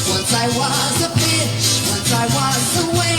Once I was a bitch, once I was a whale.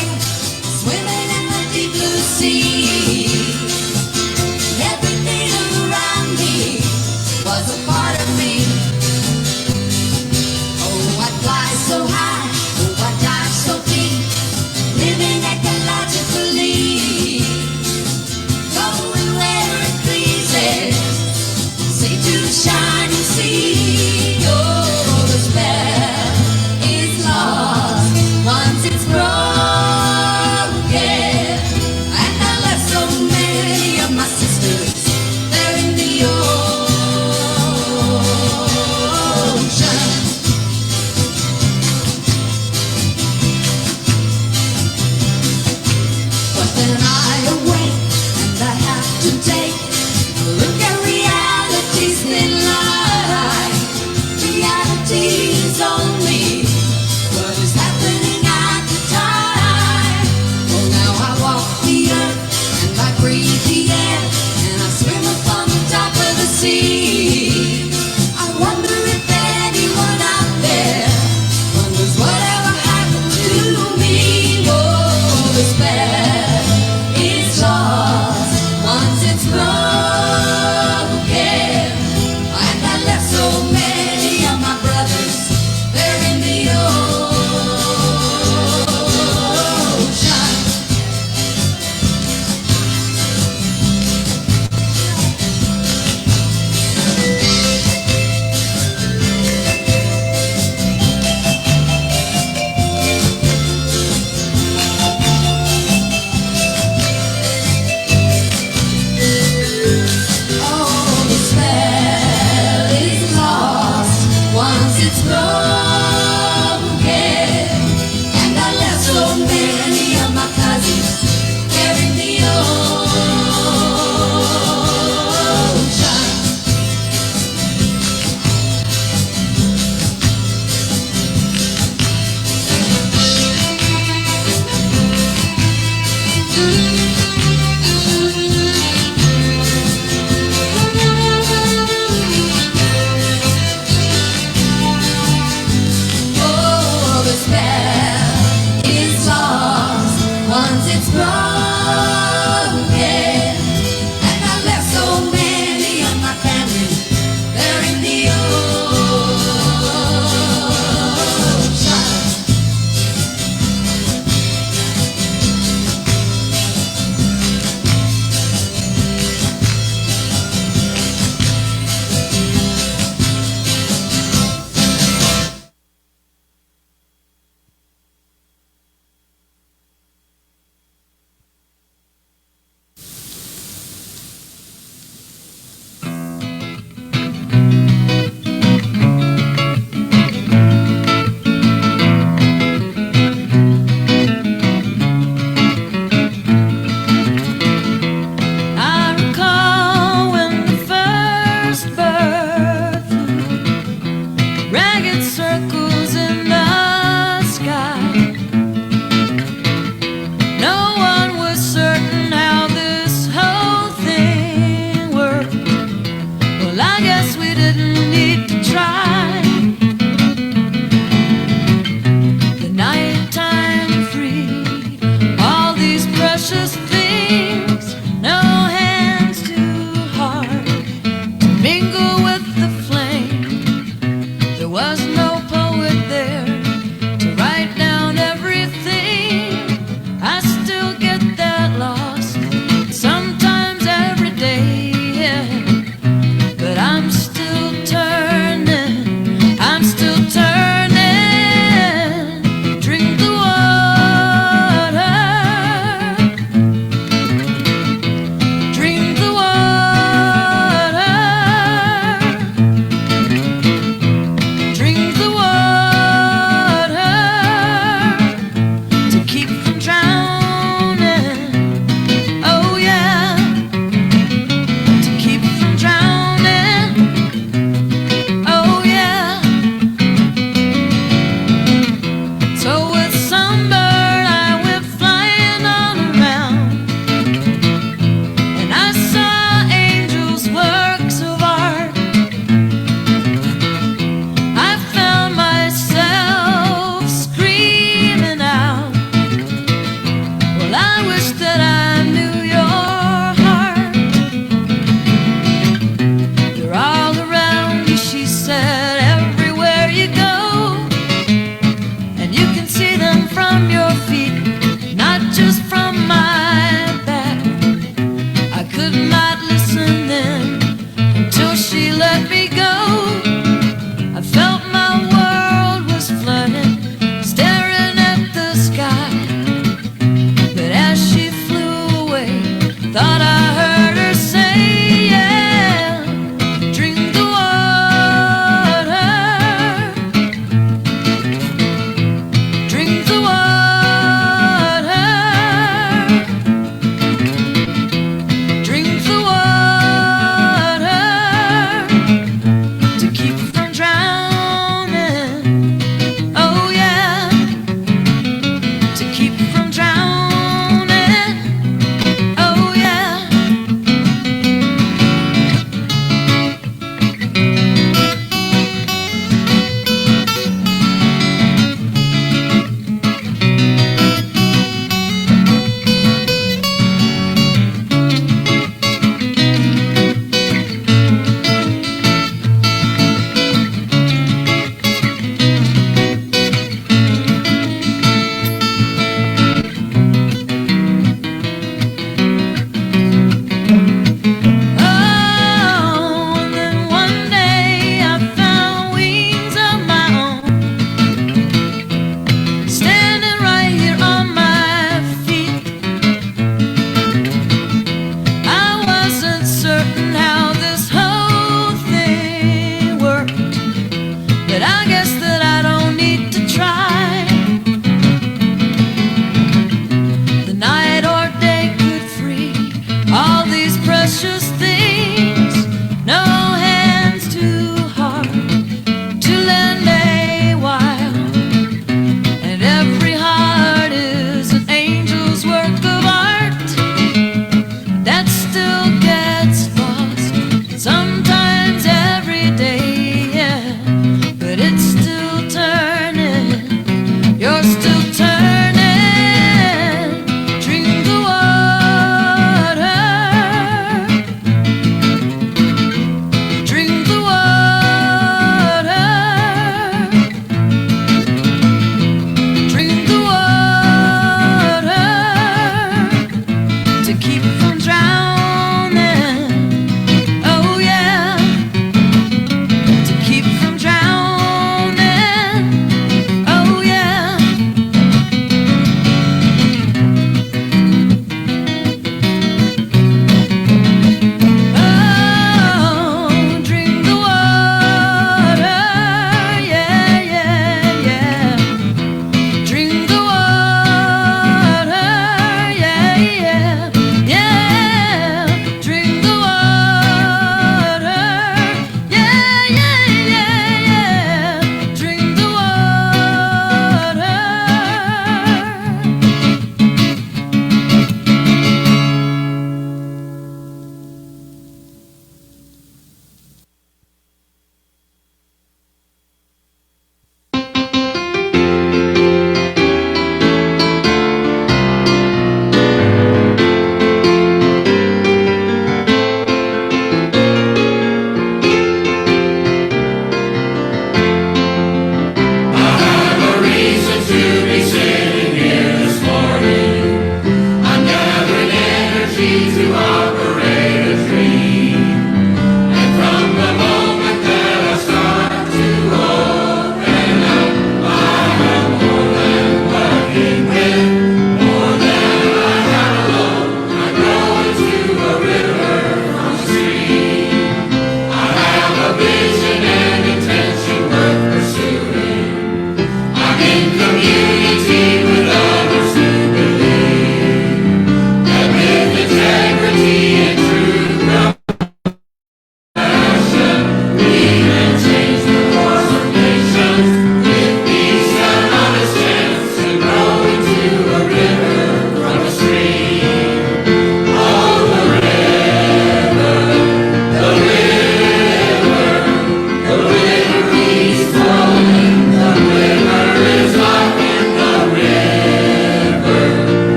it's broken, and I left so many of my cousins here in the ocean.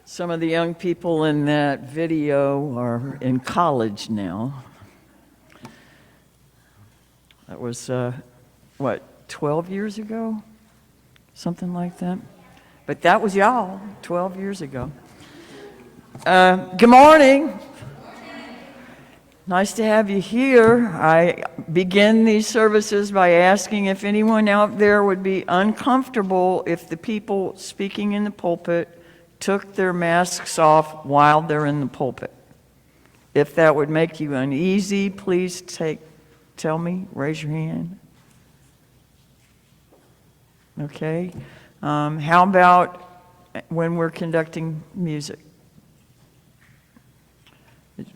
Some of the young people in that video are in college now. That was, 12 years ago? Something like that. But that was y'all 12 years ago. Good morning. Nice to have you here. I begin these services by asking if anyone out there would be uncomfortable if the people speaking in the pulpit took their masks off while they're in the pulpit. If that would make you uneasy, please tell me, raise your hand. Okay. How about when we're conducting music?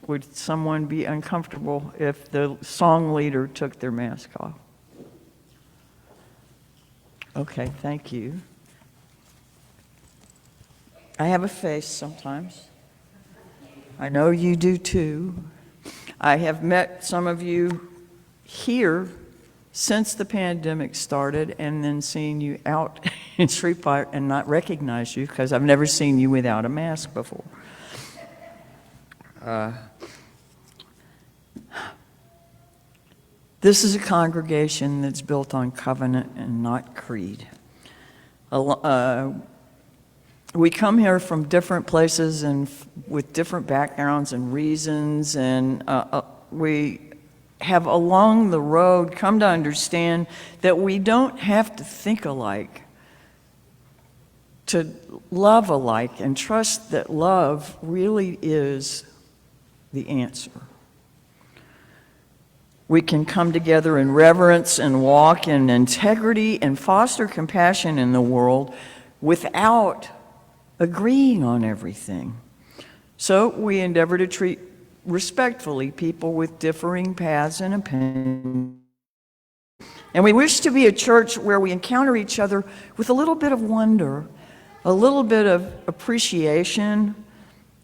Would someone be uncomfortable if the song leader took their mask off? Okay, thank you. I have a face sometimes. I know you do too. I have met some of you here since the pandemic started and then seen you out in Shreveport and not recognized you because I've never seen you without a mask before. This is a congregation that's built on covenant and not creed. We come here from different places and with different backgrounds and reasons, and we have along the road come to understand that we don't have to think alike to love alike and trust that love really is the answer. We can come together in reverence and walk in integrity and foster compassion in the world without agreeing on everything. So we endeavor to treat respectfully people with differing paths and opinions. And we wish to be a church where we encounter each other with a little bit of wonder, a little bit of appreciation,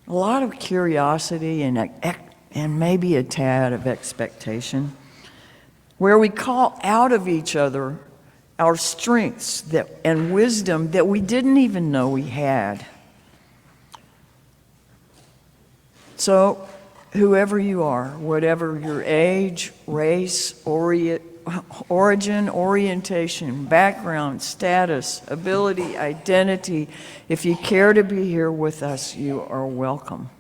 a lot of curiosity, and maybe a tad of expectation, where we call out of each other our strengths and wisdom that we didn't even know we had. So, whoever you are, whatever your age, race, origin, orientation, background, status, ability, identity, if you care to be here with us, you are welcome.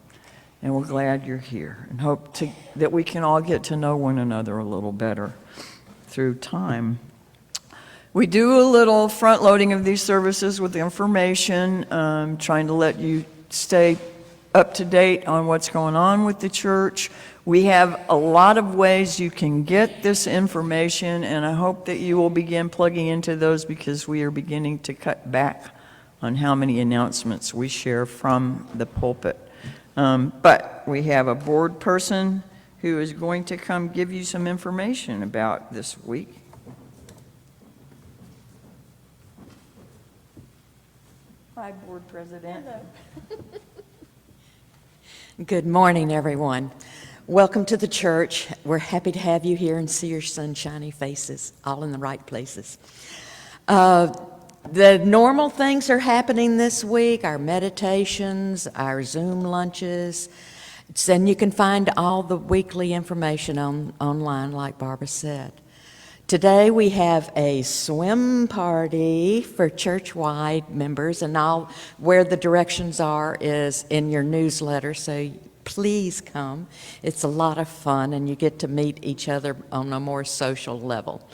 And we're glad you're here and hope that we can all get to know one another a little better through time. We do a little front loading of these services with information, trying to let you stay up to date on what's going on with the church. We have a lot of ways you can get this information, and I hope that you will begin plugging into those because we are beginning to cut back on how many announcements we share from the pulpit. But we have a board person who is going to come give you some information about this week. Hi, Board President. Hello. Good morning, everyone. Welcome to the church. We're happy to have you here and see your sunshiny faces, all in the right places. The normal things are happening this week, our meditations, our Zoom lunches, and you can find all the weekly information online, like Barbara said. Today we have a swim party for church-wide members, and where the directions are is in your newsletter, so please come. It's a lot of fun, and you get to meet each other on a more social level.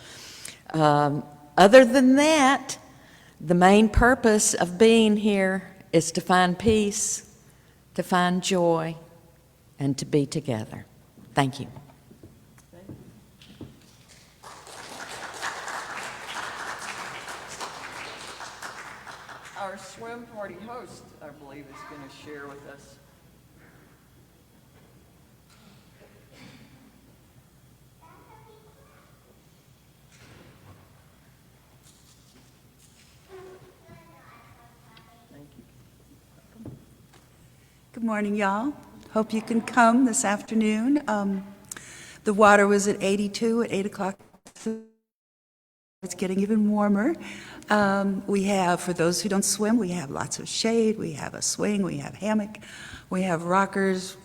Other than that, the main purpose of being here is to find peace, to find joy, and to be together. Thank you. Our swim party host, I believe, is going to share with us. Thank you. Good morning, y'all. Hope you can come this afternoon. The water was at 82 at 8 o'clock It's getting even warmer. We have, for those who don't swim, we have lots of shade, we have a swing, we have hammock, we have rockers,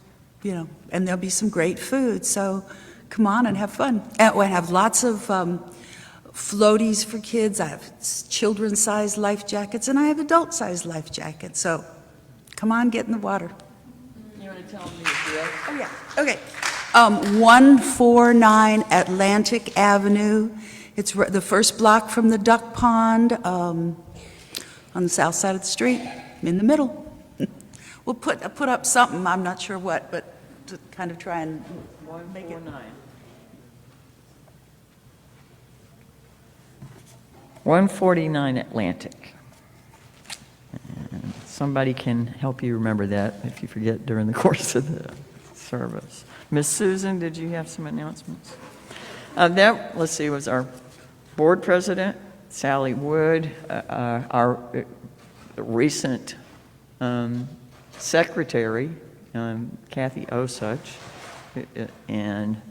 and there'll be some great food. So come on and have fun. And we have lots of floaties for kids. I have children's-sized life jackets, and I have adult-sized life jackets. So come on, get in the water. You want to tell me the address? Oh, yeah, okay. 149 Atlantic Avenue. It's the first block from the duck pond, on the south side of the street, in the middle. We'll put up something, I'm not sure what, but to kind of try and make it. 149 Atlantic. And somebody can help you remember that if you forget during the course of the service. Miss Susan, did you have some announcements? That, let's see, was our board president, Sally Wood, our recent secretary, Kathy Osuch, and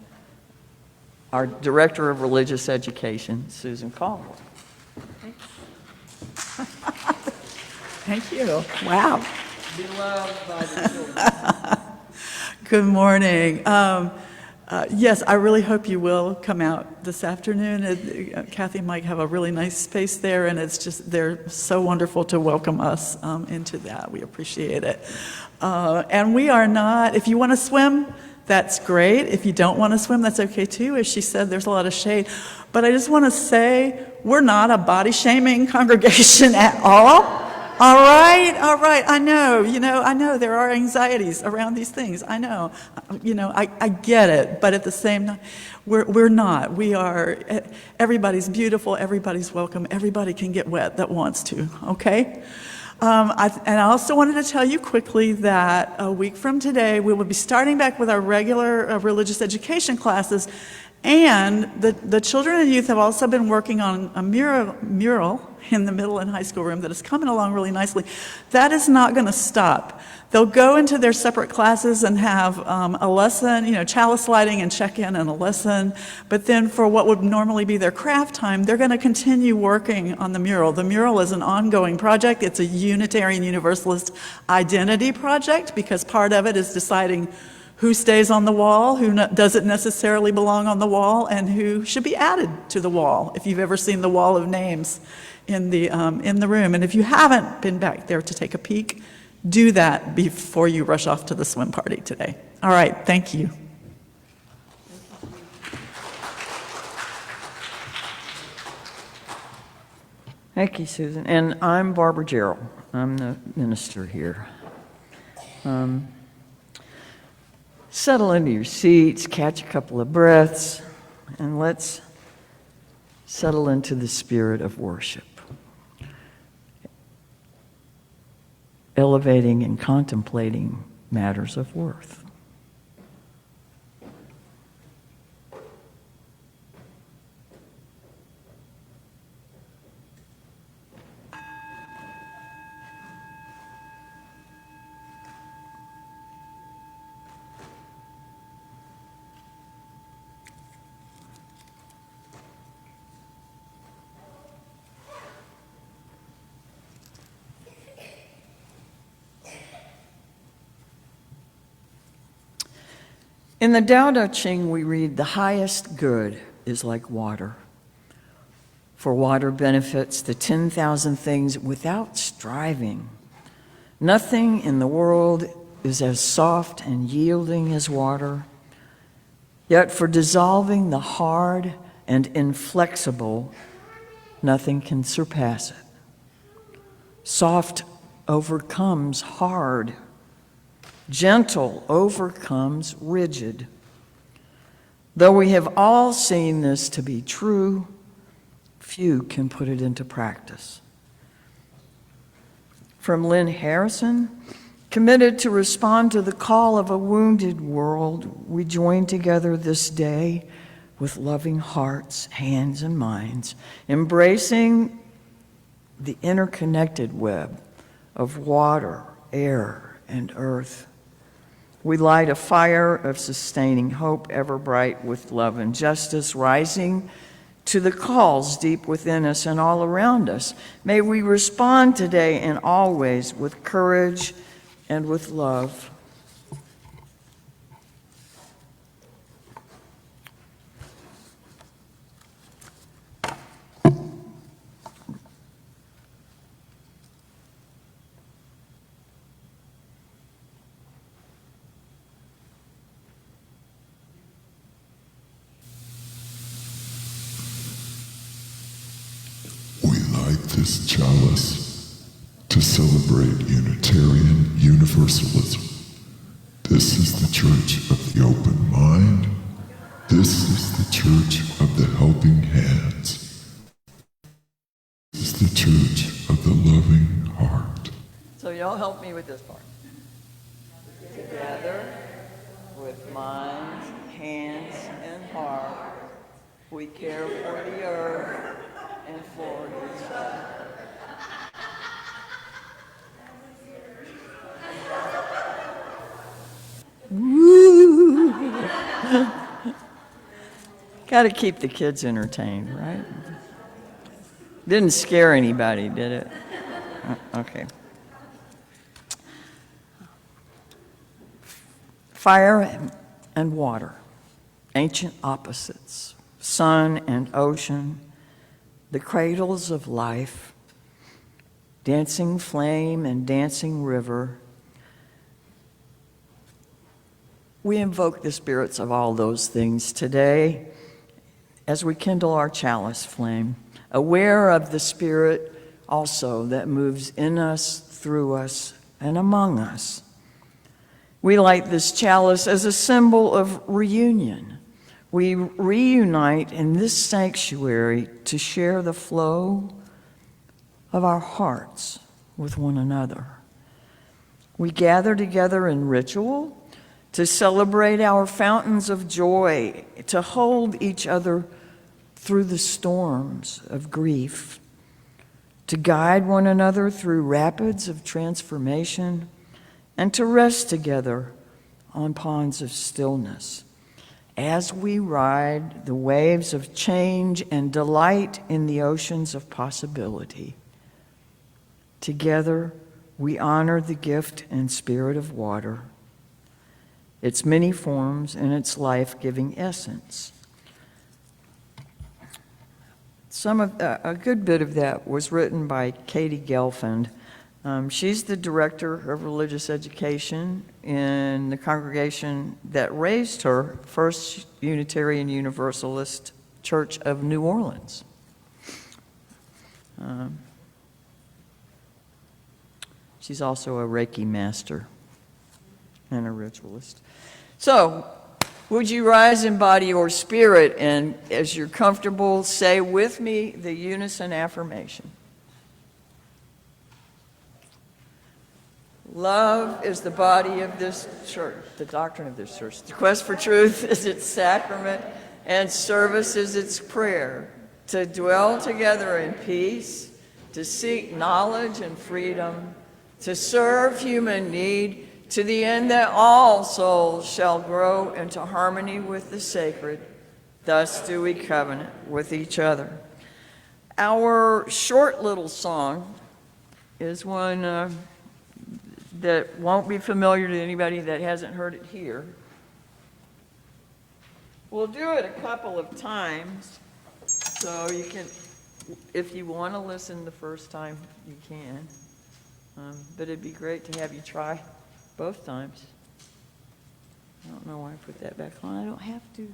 our director of religious education, Susan Caldwell. Thank you. Wow. Beloved by the children. Good morning. Yes, I really hope you will come out this afternoon. Kathy and Mike have a really nice space there, and they're so wonderful to welcome us into that. We appreciate it. And we are not, if you want to swim, that's great. If you don't want to swim, that's okay too. As she said, there's a lot of shade. But I just want to say, we're not a body-shaming congregation at all. All right. I know there are anxieties around these things. I know, I get it. But at the same time, we're not. We are, everybody's beautiful, everybody's welcome, everybody can get wet that wants to, okay? And I also wanted to tell you quickly that a week from today, we will be starting back with our regular religious education classes. And the children and youth have also been working on a mural in the middle and high school room that is coming along really nicely. That is not going to stop. They'll go into their separate classes and have a lesson, chalice lighting and check-in and a lesson. But then for what would normally be their craft time, they're going to continue working on the mural. The mural is an ongoing project. It's a Unitarian Universalist identity project because part of it is deciding who stays on the wall, who doesn't necessarily belong on the wall, and who should be added to the wall, if you've ever seen the wall of names in the room. And if you haven't been back there to take a peek, do that before you rush off to the swim party today. All right, thank you. Thank you, Susan. And I'm Barbara Gerald. I'm the minister here. Settle into your seats, catch a couple of breaths, and let's settle into the spirit of worship. Elevating and contemplating matters of worth. In the Tao Te Ching, we read, "The highest good is like water. For water benefits the 10,000 things without striving. Nothing in the world is as soft and yielding as water. Yet for dissolving the hard and inflexible, nothing can surpass it. Soft overcomes hard. Gentle overcomes rigid. Though we have all seen this to be true, few can put it into practice." From Lynn Harrison, committed to respond to the call of a wounded world, we join together this day with loving hearts, hands, and minds, embracing the interconnected web of water, air, and earth. We light a fire of sustaining hope, ever bright with love and justice, rising to the calls deep within us and all around us. May we respond today and always with courage and with love. We light this chalice to celebrate Unitarian Universalism. This is the Church of the Open Mind. This is the Church of the Helping Hands. This is the Church of the Loving Heart. So y'all help me with this part. Together with minds, hands, and heart, we care for the earth and for each other. Woo! Got to keep the kids entertained, right? Didn't scare anybody, did it? Okay. Fire and water, ancient opposites, sun and ocean, the cradles of life, dancing flame and dancing river. We invoke the spirits of all those things today as we kindle our chalice flame, aware of the spirit also that moves in us, through us, and among us. We light this chalice as a symbol of reunion. We reunite in this sanctuary to share the flow of our hearts with one another. We gather together in ritual to celebrate our fountains of joy, to hold each other through the storms of grief, to guide one another through rapids of transformation, and to rest together on ponds of stillness as we ride the waves of change and delight in the oceans of possibility. Together, we honor the gift and spirit of water, its many forms and its life-giving essence. A good bit of that was written by Katie Gelfand. She's the director of religious education in the congregation that raised her, First Unitarian Universalist Church of New Orleans. She's also a Reiki master and a ritualist. So, would you rise in body or spirit, and as you're comfortable, say with me the unison affirmation. Love is the body of this church, the doctrine of this church. The quest for truth is its sacrament, and service is its prayer. To dwell together in peace, to seek knowledge and freedom, to serve human need, to the end that all souls shall grow into harmony with the sacred. Thus do we covenant with each other. Our short little song is one that won't be familiar to anybody that hasn't heard it here. We'll do it a couple of times, so you can, if you want to listen the first time, you can. But it'd be great to have you try both times. I don't know why I put that back on. I don't have to today.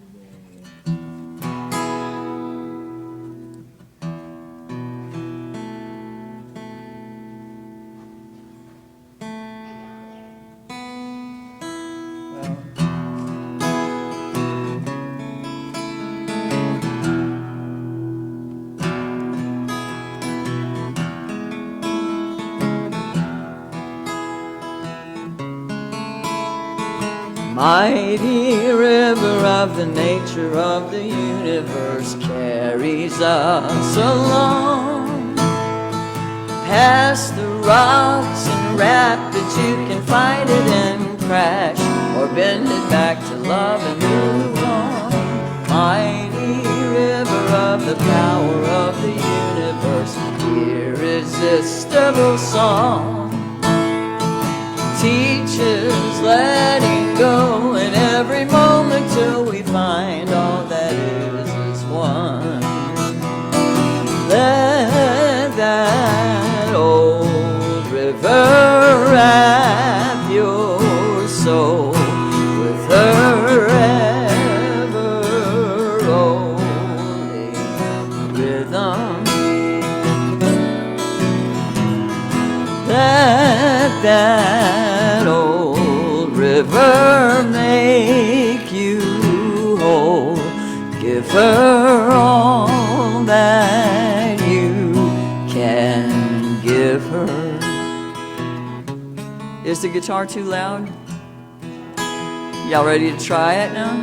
Mighty river of the nature of the universe carries us along. Past the rocks and rapids, you can fight it and crash, or bend it back to love and move on. Mighty river of of the power of the universe, irresistible song teaches letting go in every moment till we find all that is one. Let that old river wrap your soul with her ever-rolling rhythm. Let that old river make you whole. Give her all that you can give her. Is the guitar too loud? Y'all ready to try it now?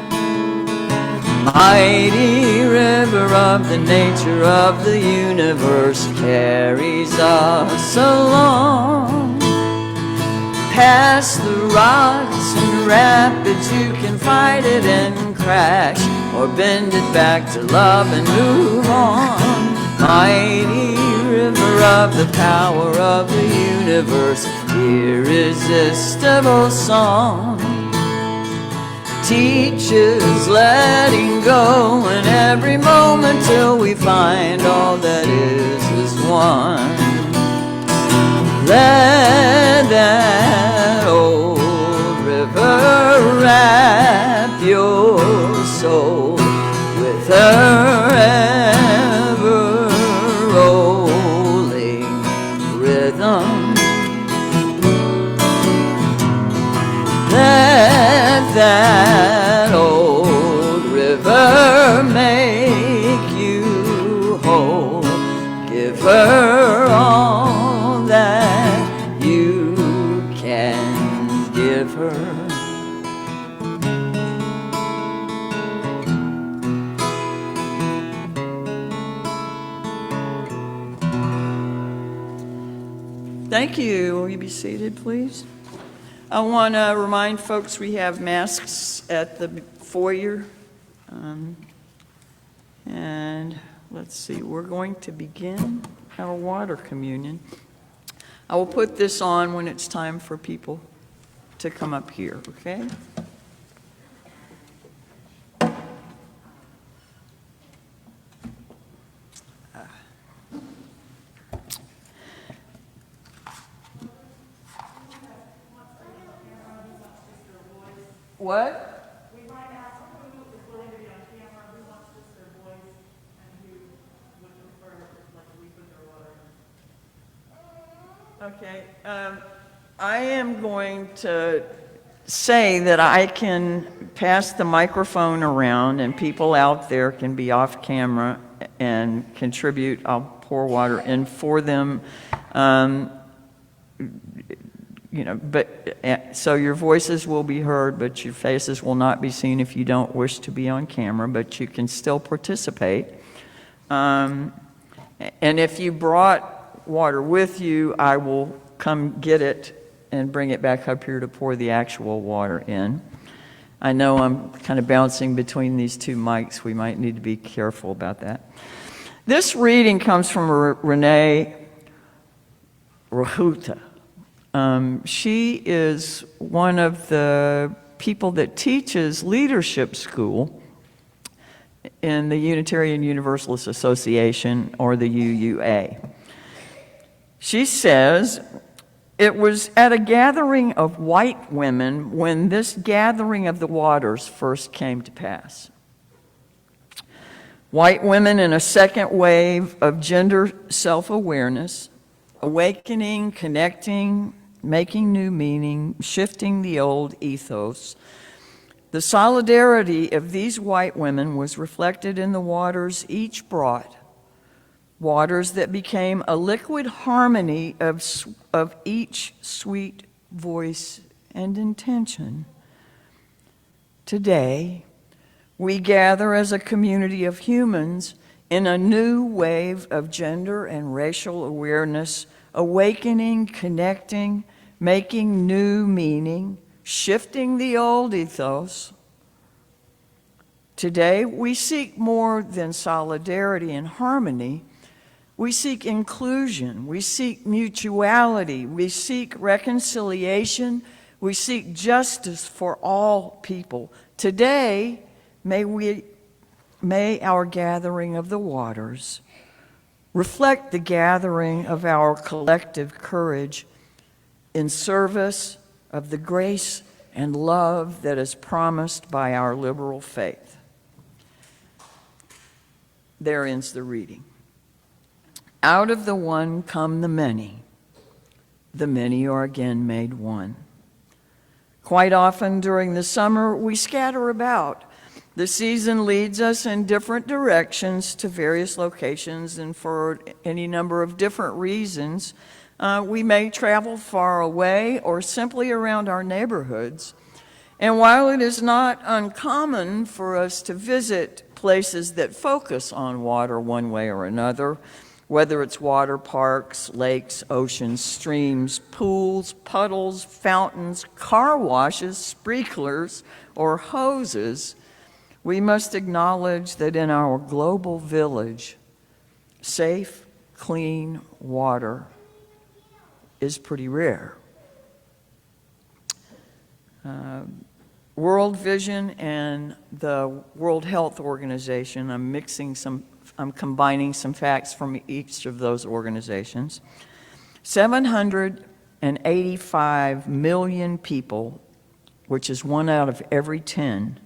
Mighty river of the nature of the universe carries us along. Past the rocks and rapids, you can fight it and crash, or bend it back to love and move on. Mighty river of the power of the universe, irresistible song teaches letting go in every moment till we find all that is one. Let that old river wrap your soul with her ever-rolling rhythm. Let that old river make you whole. Give her all that you can give her. Thank you. Will you be seated, please? I want to remind folks we have masks at the foyer. And let's see, we're going to begin our water communion. I will put this on when it's time for people to come up here, okay? What? We might ask who is willing to be on camera, who wants just their voice, and who would prefer, like, we put their water in. Okay, I am going to say that I can pass the microphone around and people out there can be off camera and contribute. I'll pour water in for them. So your voices will be heard, but your faces will not be seen if you don't wish to be on camera, but you can still participate. And if you brought water with you, I will come get it and bring it back up here to pour the actual water in. I know I'm kind of bouncing between these two mics. We might need to be careful about that. This reading comes from Renee Rahuta. She is one of the people that teaches leadership school in the Unitarian Universalist Association, or the UUA. She says, "It was at a gathering of white women when this gathering of the waters first came to pass. White women in a second wave of gender self-awareness, awakening, connecting, making new meaning, shifting the old ethos. The solidarity of these white women was reflected in the waters each brought, waters that became a liquid harmony of each sweet voice and intention. Today, we gather as a community of humans in a new wave of gender and racial awareness, awakening, connecting, making new meaning, shifting the old ethos. Today, we seek more than solidarity and harmony. We seek inclusion. We seek mutuality. We seek reconciliation. We seek justice for all people. Today, may our gathering of the waters reflect the gathering of our collective courage in service of the grace and love that is promised by our liberal faith. There ends the reading. Out of the one come the many are again made one. Quite often during the summer, we scatter about. The season leads us in different directions to various locations, and for any number of different reasons, we may travel far away or simply around our neighborhoods. And while it is not uncommon for us to visit places that focus on water one way or another, whether it's water parks, lakes, oceans, streams, pools, puddles, fountains, car washes, sprinklers, or hoses, we must acknowledge that in our global village, safe, clean water is pretty rare. World Vision and the World Health Organization, I'm combining some facts from each of those organizations. 785 million people, which is 1 out of every 10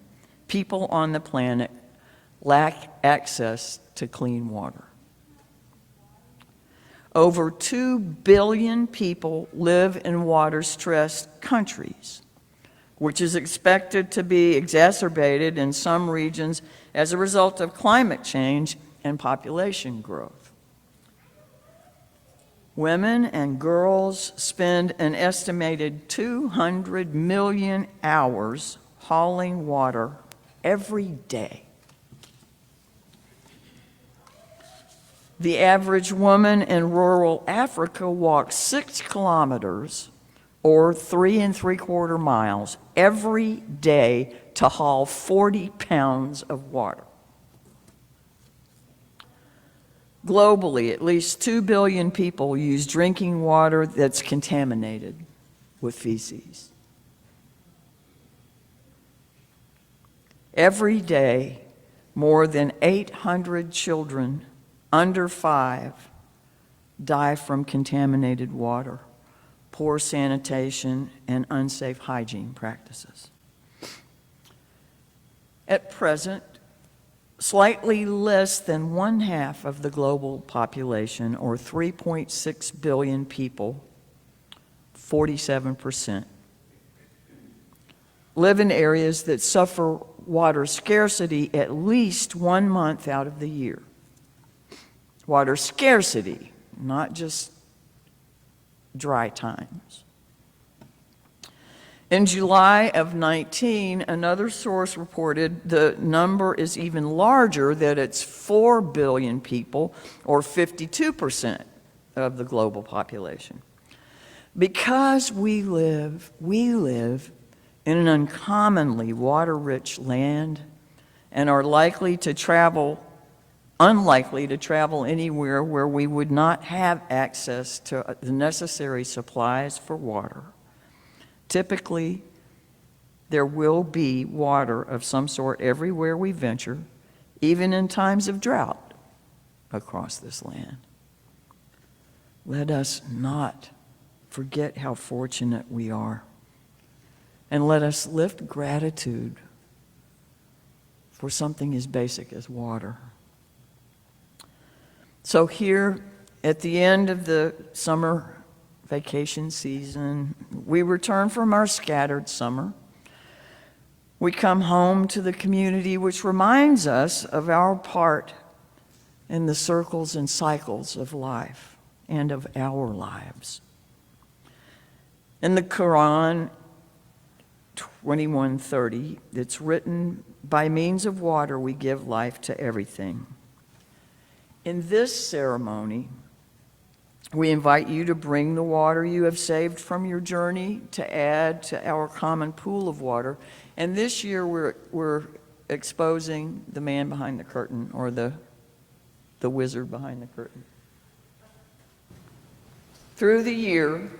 people on the planet, lack access to clean water. Over 2 billion people live in water-stressed countries, which is expected to be exacerbated in some regions as a result of climate change and population growth. Women and girls spend an estimated 200 million hours hauling water every day. The average woman in rural Africa walks 6 kilometers or 3 3/4 miles every day to haul 40 pounds of water. Globally, at least 2 billion people use drinking water that's contaminated with feces. Every day, more than 800 children under 5 die from contaminated water, poor sanitation, and unsafe hygiene practices. At present, slightly less than 1/2 of the global population, or 3.6 billion people, 47%, live in areas that suffer water scarcity at least 1 month out of the year. Water scarcity, not just dry times. In July of 19, another source reported the number is even larger, that it's 4 billion people, or 52% of the global population. Because we live in an uncommonly water-rich land and are unlikely to travel anywhere where we would not have access to the necessary supplies for water. Typically, there will be water of some sort everywhere we venture, even in times of drought across this land. Let us not forget how fortunate we are, and let us lift gratitude for something as basic as water. So here, at the end of the summer vacation season, we return from our scattered summer. We come home to the community, which reminds us of our part in the circles and cycles of life and of our lives. In the Quran 21:30, it's written, "By means of water we give life to everything." In this ceremony, we invite you to bring the water you have saved from your journey to add to our common pool of water. And this year we're exposing the man behind the curtain, or the wizard behind the curtain. Through the year,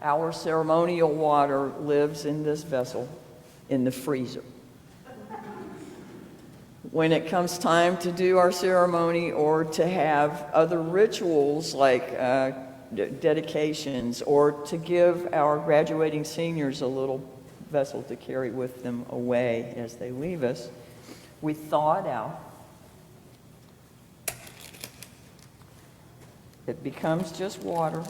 our ceremonial water lives in this vessel in the freezer. When it comes time to do our ceremony or to have other rituals like dedications, or to give our graduating seniors a little vessel to carry with them away as they leave us, we thaw it out. It becomes just water.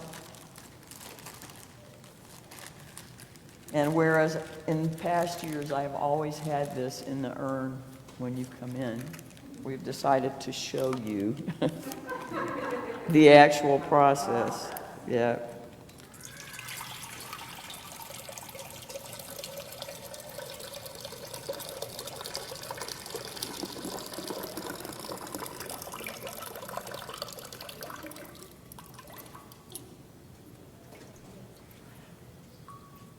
And whereas in past years I have always had this in the urn when you come in, we've decided to show you the actual process. Yeah.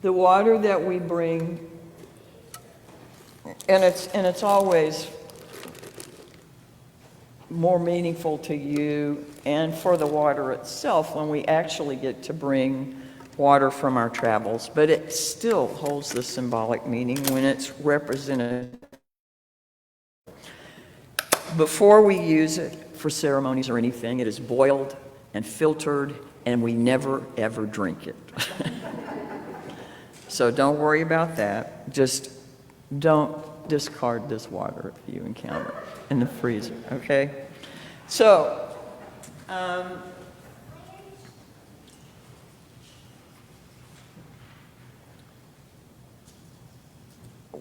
The water that we bring, and it's always more meaningful to you and for the water itself when we actually get to bring water from our travels, but it still holds the symbolic meaning when it's represented. Before we use it for ceremonies or anything, it is boiled and filtered, and we never ever drink it. So don't worry about that. Just don't discard this water if you encounter it in the freezer, okay? So,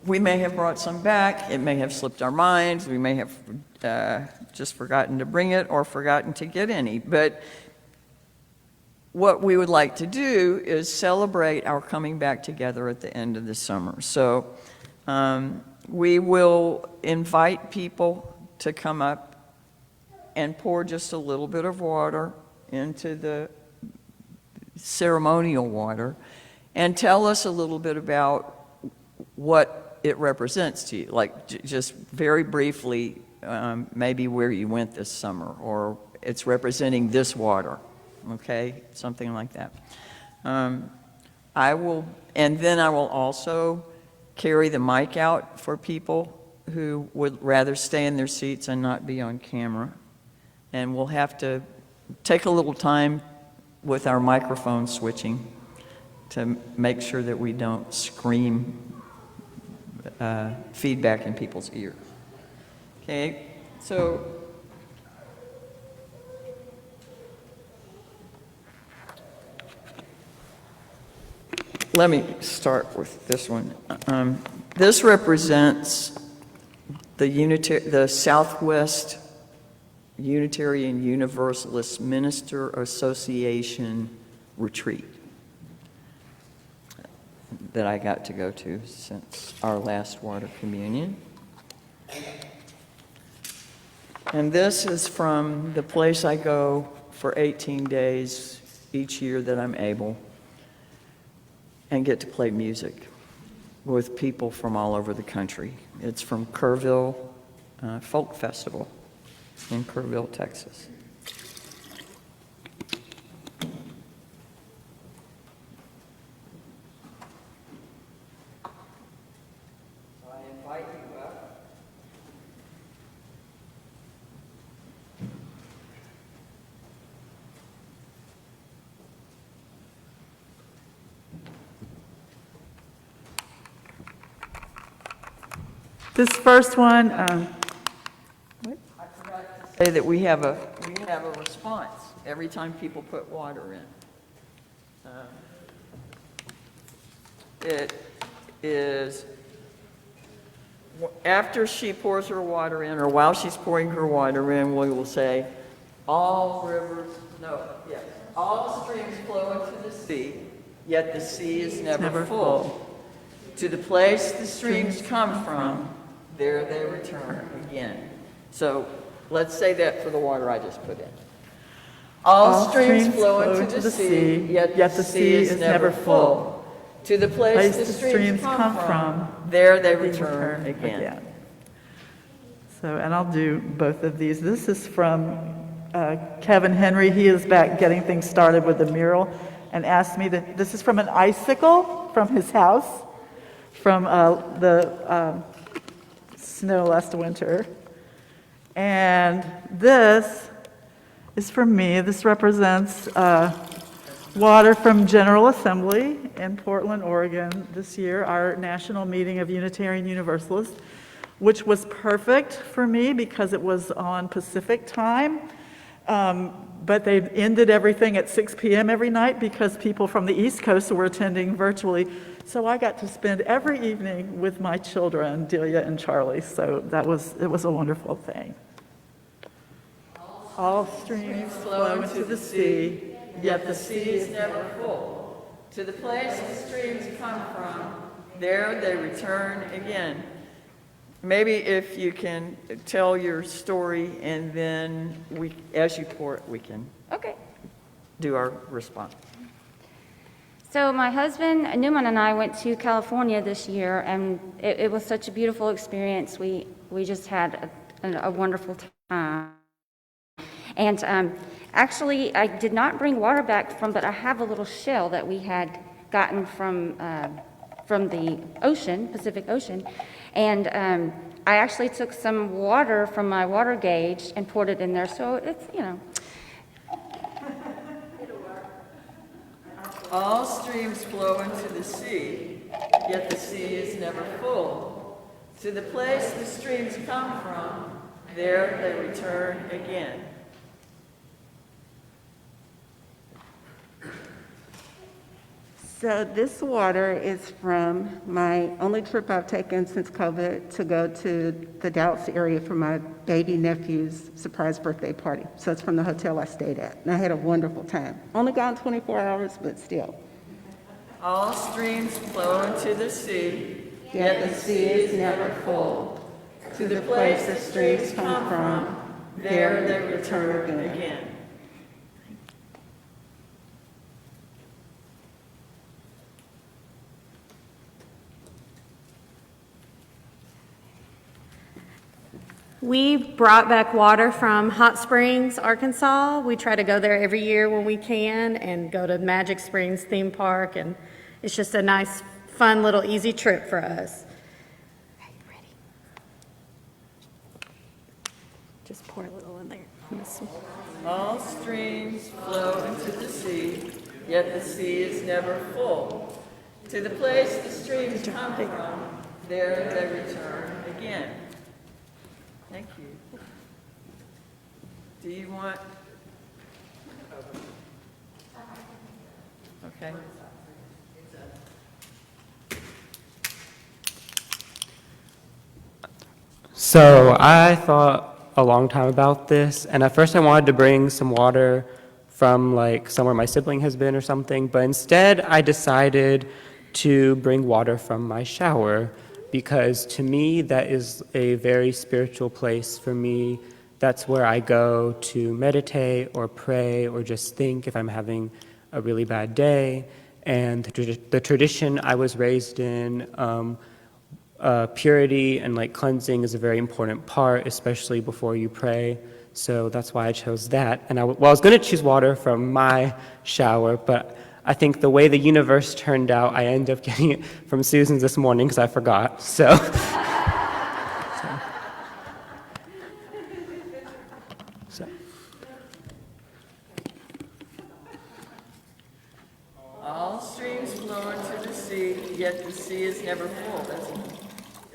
we may have brought some back. It may have slipped our minds. We may have just forgotten to bring it or forgotten to get any. But what we would like to do is celebrate our coming back together at the end of the summer. So we will invite people to come up and pour just a little bit of water into the ceremonial water and tell us a little bit about what it represents to you. Like just very briefly, maybe where you went this summer, or it's representing this water. Okay, something like that. And then I will also carry the mic out for people who would rather stay in their seats and not be on camera. And we'll have to take a little time with our microphone switching to make sure that we don't scream feedback in people's ear. Okay, so let me start with this one. This represents the Southwest Unitarian Universalist Minister Association retreat that I got to go to since our last water communion. And this is from the place I go for 18 days each year that I'm able, and get to play music with people from all over the country. It's from Kerrville Folk Festival in Kerrville, Texas. So I invite you up. This first one, I forgot to say that we have a response every time people put water in. It is after she pours her water in, or while she's pouring her water in, we will say, all streams flow into the sea, yet the sea is never full. To the place the streams come from, there they return again. So let's say that for the water I just put in. All streams flow into the sea, yet the sea is never full. To the place the streams come from, there they return again. So, and I'll do both of these. This is from Kevin Henry. He is back getting things started with the mural and asked me that this is from an icicle from his house from the snow last winter. And this is from me. This represents water from General Assembly in Portland, Oregon this year, our national meeting of Unitarian Universalists, which was perfect for me because it was on Pacific time. But they ended everything at 6 p.m. every night because people from the East Coast were attending virtually. So I got to spend every evening with my children, Delia and Charlie. So it was a wonderful thing. All streams flow into the sea, yet the sea is never full. To the place the streams come from, there they return again. Maybe if you can tell your story, and then as you pour it, we can do our response. So my husband, Newman, and I went to California this year, and it was such a beautiful experience. We just had a wonderful time. And actually, I did not bring water back but I have a little shell that we had gotten from the ocean, Pacific Ocean. And I actually took some water from my water gauge and poured it in there. So it's, All streams flow into the sea, yet the sea is never full. To the place the streams come from, there they return again. So this water is from my only trip I've taken since COVID to go to the Dallas area for my baby nephew's surprise birthday party. So it's from the hotel I stayed at. And I had a wonderful time. Only gone 24 hours, but still. All streams flow into the sea, Yet the sea is never full. to the place the streams come from, there they return again. We brought back water from Hot Springs, Arkansas. We try to go there every year when we can and go to Magic Springs theme park, and it's just a nice, fun, little easy trip for us. Ready? Just pour a little in there on this one. All streams flow into the sea, yet the sea is never full. To the place the streams come from, there they return again. Thank you. Do you want? Okay. So I thought a long time about this, and at first I wanted to bring some water from like somewhere my sibling has been or something, but instead I decided to bring water from my shower, because to me that is a very spiritual place for me. That's where I go to meditate or pray or just think if I'm having a really bad day. And the tradition I was raised in, purity and like cleansing is a very important part, especially before you pray. So that's why I chose that. And I was going to choose water from my shower, but I think the way the universe turned out, I ended up getting it from Susan's this morning because I forgot. So. All streams flow into the sea, yet the sea is never full.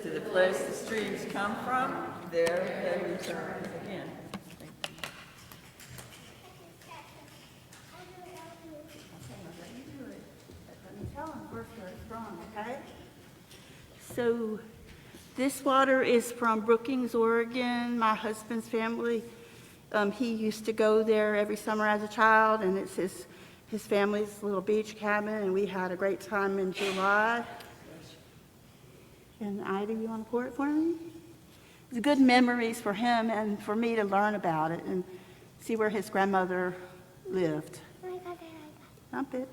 To the place the streams come from, there they return again. Okay? So this water is from Brookings, Oregon. My husband's family, he used to go there every summer as a child, and it's his family's little beach cabin, and we had a great time in July. And Ida, you want to pour it for me? It's good memories for him and for me to learn about it and see where his grandmother lived. Dump it.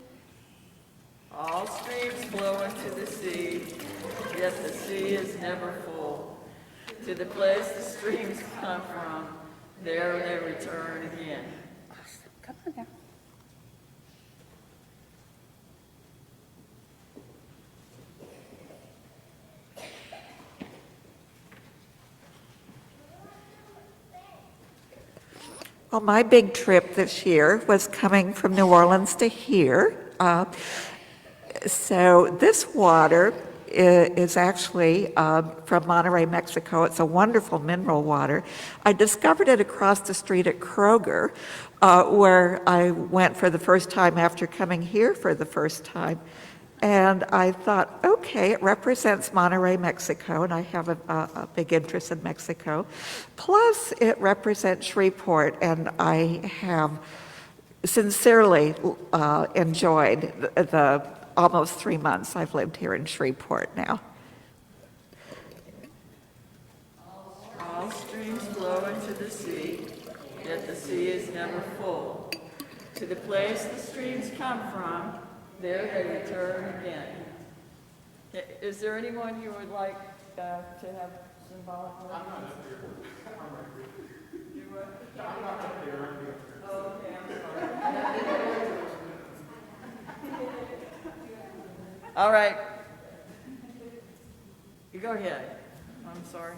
All streams flow into the sea, yet the sea is never full. to the place the streams come from, there they return again. Come on now. Well, my big trip this year was coming from New Orleans to here. So this water is actually from Monterrey, Mexico. It's a wonderful mineral water. I discovered it across the street at Kroger, where I went for the first time after coming here for the first time. And I thought, okay, it represents Monterrey, Mexico, and I have a big interest in Mexico. Plus, it represents Shreveport, and I have sincerely enjoyed the almost 3 months I've lived here in Shreveport now. All streams flow into the sea, yet the sea is never full. To the place the streams come from, there they return again. Is there anyone you would like to have symbolic words? I'm not up here. You would? I'm not up there. Oh, okay, I'm sorry. All right. You go ahead. I'm sorry.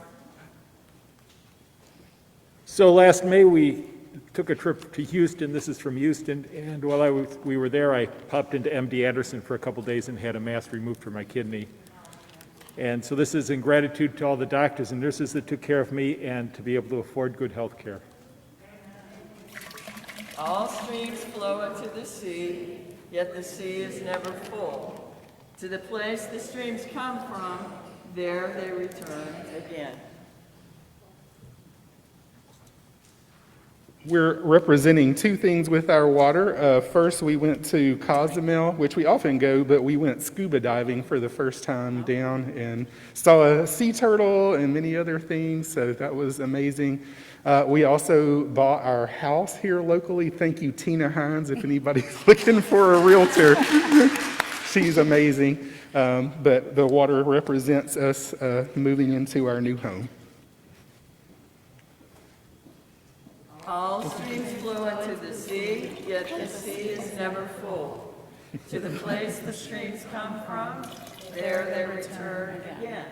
So last May, we took a trip to Houston. This is from Houston, and while we were there, I popped into MD Anderson for a couple days and had a mass removed from my kidney. And so this is in gratitude to all the doctors and nurses that took care of me and to be able to afford good health care. All streams flow into the sea, yet the sea is never full. To the place the streams come from, there they return again. We're representing two things with our water. First, we went to Cozumel, which we often go, but we went scuba diving for the first time down and saw a sea turtle and many other things, so that was amazing. We also bought our house here locally. Thank you, Tina Hines, if anybody's looking for a realtor. She's amazing. But the water represents us moving into our new home. All streams flow into the sea, yet the sea is never full. To the place the streams come from, there they return again.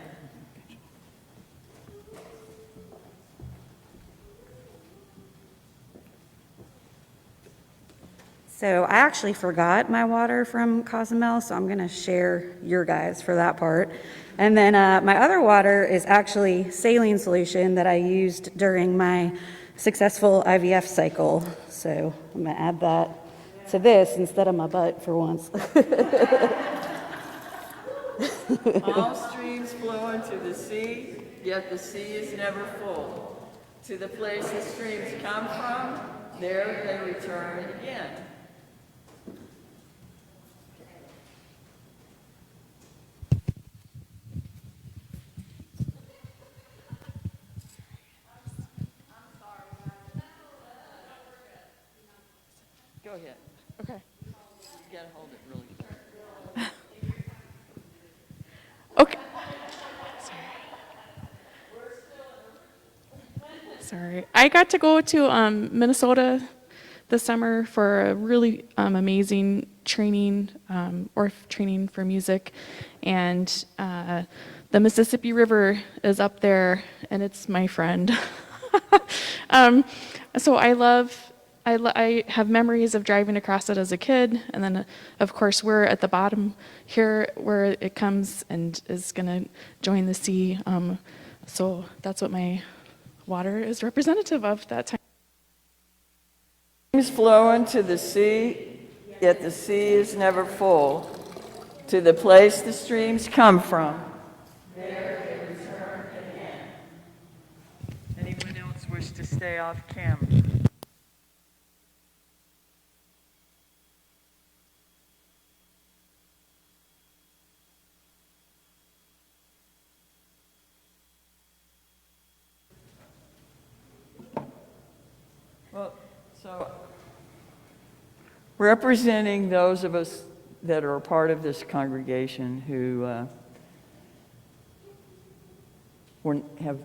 So I actually forgot my water from Cozumel, so I'm going to share your guys for that part. And then my other water is actually saline solution that I used during my successful IVF cycle. So I'm going to add that to this instead of my butt for once. All streams flow into the sea, yet the sea is never full. To the place the streams come from, there they return again. Go ahead. Okay. You gotta hold it really tight. Okay. Sorry. I got to go to Minnesota this summer for a really amazing training, ORF training for music. And the Mississippi River is up there, and it's my friend. So I have memories of driving across it as a kid, and then, of course, we're at the bottom here where it comes and is going to join the sea. So that's what my water is representative of that time. Streams flow into the sea, yet the sea is never full. To the place the streams come from, there they return again. Anyone else wish to stay off camera? Well, so representing those of us that are a part of this congregation who have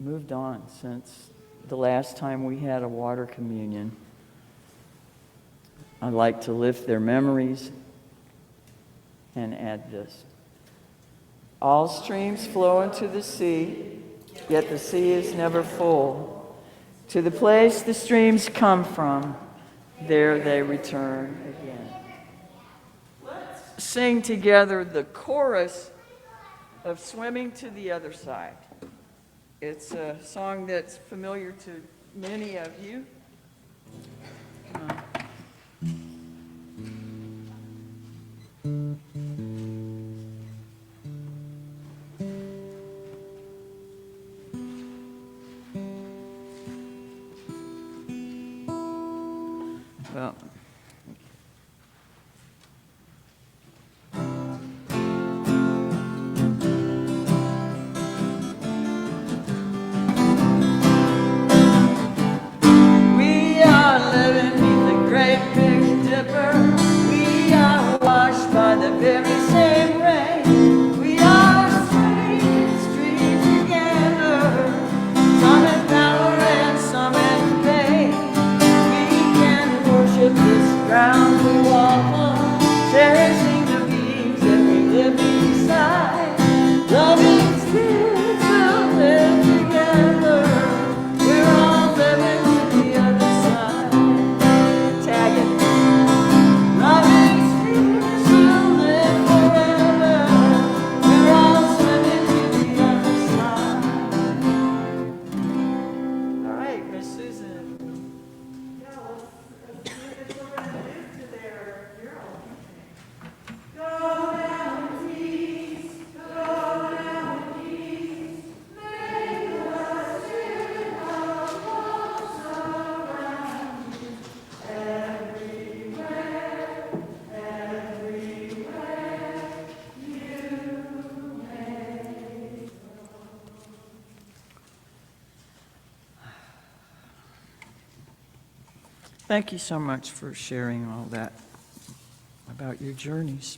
moved on since the last time we had a water communion. I'd like to lift their memories and add this. All streams flow into the sea, yet the sea is never full. To the place the streams come from, there they return again. Let's sing together the chorus of Swimming to the Other Side. It's a song that's familiar to many of you. Well, we are living beneath the great big dipper. We are washed by the very same rain. We are swimming in streams together, some in power and some in pain. We can worship this ground we walk on, cherishing the beings that we live beside. Loving spirits will live together. We're all living to the other side. Tag it. Loving spirits will live forever. We're all swimming to the other side. All right, Miss Susan. Thank you so much for sharing all that about your journeys.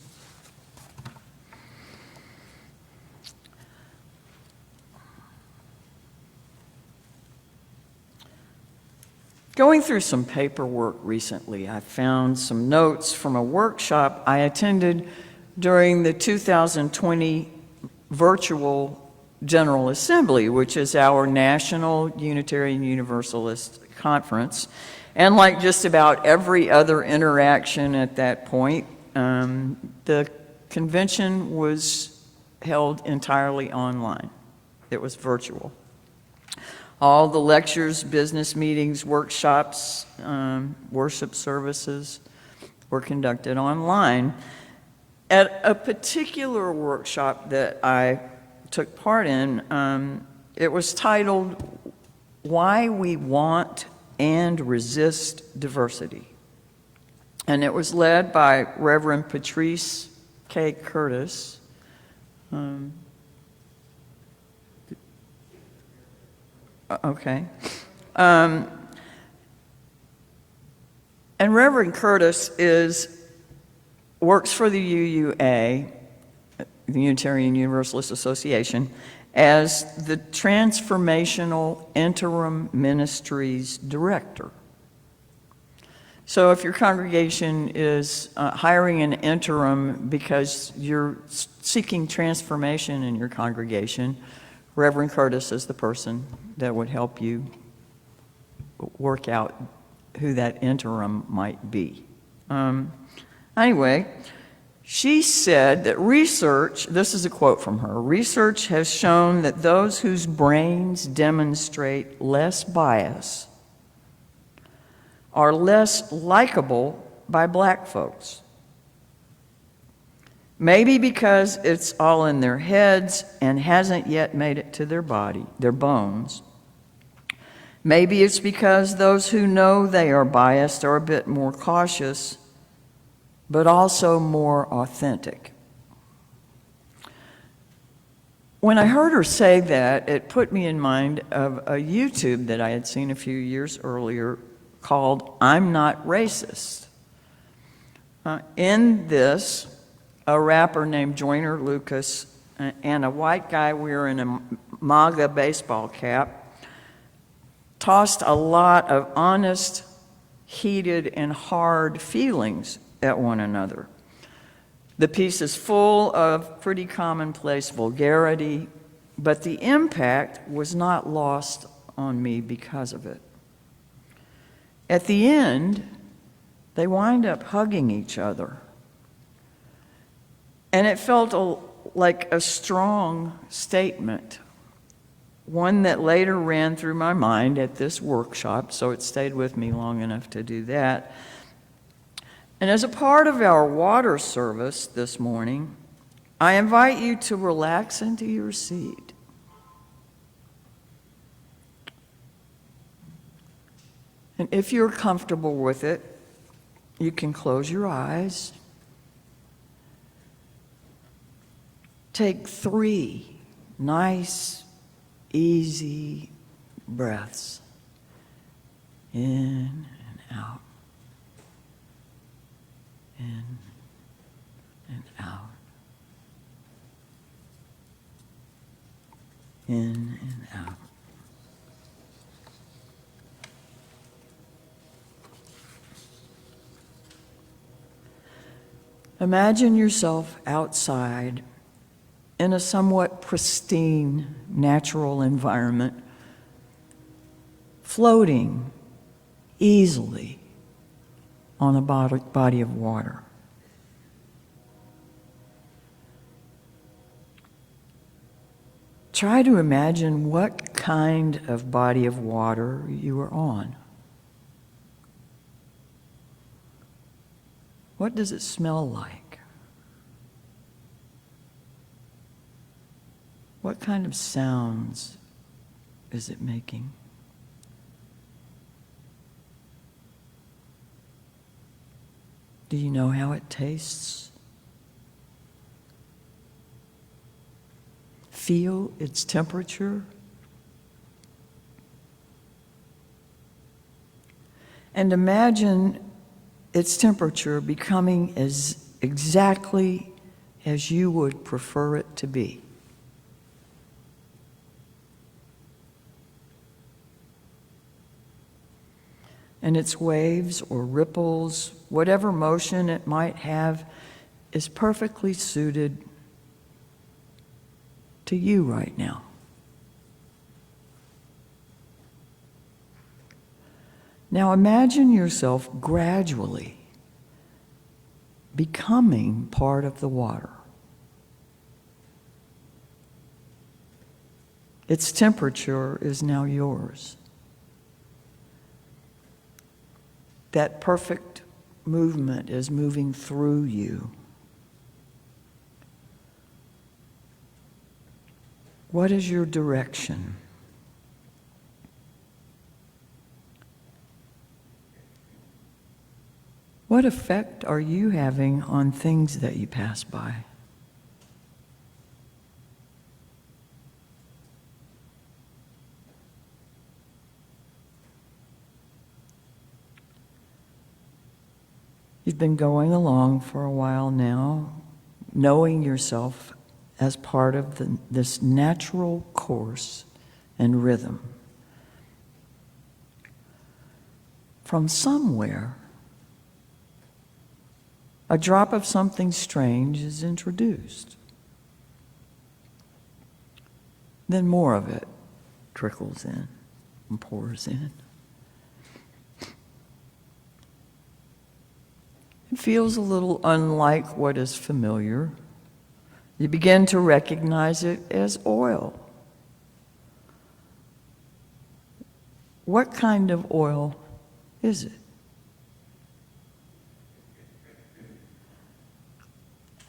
Going through some paperwork recently, I found some notes from a workshop I attended during the 2020 virtual General Assembly, which is our National Unitarian Universalist Conference. And like just about every other interaction at that point, the convention was held entirely online. It was virtual. All the lectures, business meetings, workshops, worship services were conducted online. At a particular workshop that I took part in, it was titled, Why We Want and Resist Diversity. And it was led by Reverend Patrice K. Curtis. Okay. And Reverend Curtis works for the UUA, the Unitarian Universalist Association, as the Transformational Interim Ministries Director. So if your congregation is hiring an interim because you're seeking transformation in your congregation, Reverend Curtis is the person that would help you work out who that interim might be. Anyway, she said that research, this is a quote from her, research has shown that those whose brains demonstrate less bias are less likable by black folks. Maybe because it's all in their heads and hasn't yet made it to their body, their bones. Maybe it's because those who know they are biased are a bit more cautious, but also more authentic. When I heard her say that, it put me in mind of a YouTube that I had seen a few years earlier called I'm Not Racist. In this, a rapper named Joyner Lucas and a white guy wearing a MAGA baseball cap, tossed a lot of honest, heated, and hard feelings at one another. The piece is full of pretty commonplace vulgarity, but the impact was not lost on me because of it. At the end, they wind up hugging each other. And it felt like a strong statement, one that later ran through my mind at this workshop, so it stayed with me long enough to do that. And as a part of our water service this morning, I invite you to relax into your seat. And if you're comfortable with it, you can close your eyes. Take 3 nice, easy breaths in and out. In and out. In and out. Imagine yourself outside in a somewhat pristine natural environment, floating easily on a body of water. Try to imagine what kind of body of water you are on. What does it smell like? What kind of sounds is it making? Do you know how it tastes? Feel its temperature? And imagine its temperature becoming as exactly as you would prefer it to be. And its waves or ripples, whatever motion it might have, is perfectly suited to you right now. Now imagine yourself gradually becoming part of the water. Its temperature is now yours. That perfect movement is moving through you. What is your direction? What effect are you having on things that you pass by? You've been going along for a while now, knowing yourself as part of this natural course and rhythm. From somewhere, a drop of something strange is introduced. Then more of it trickles in and pours in. It feels a little unlike what is familiar. You begin to recognize it as oil. What kind of oil is it?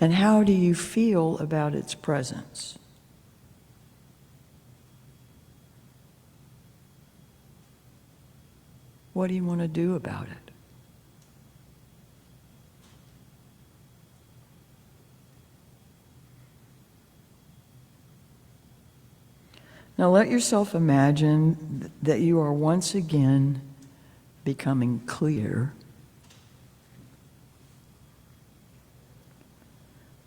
And how do you feel about its presence? What do you want to do about it? Now let yourself imagine that you are once again becoming clear.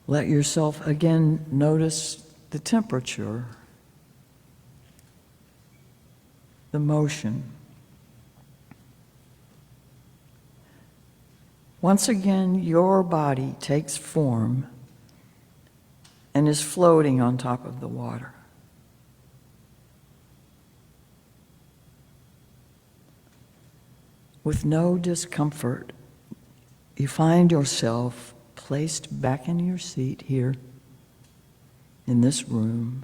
Let yourself again notice the temperature the motion. Once again, your body takes form and is floating on top of the water. With no discomfort, you find yourself placed back in your seat here in this room,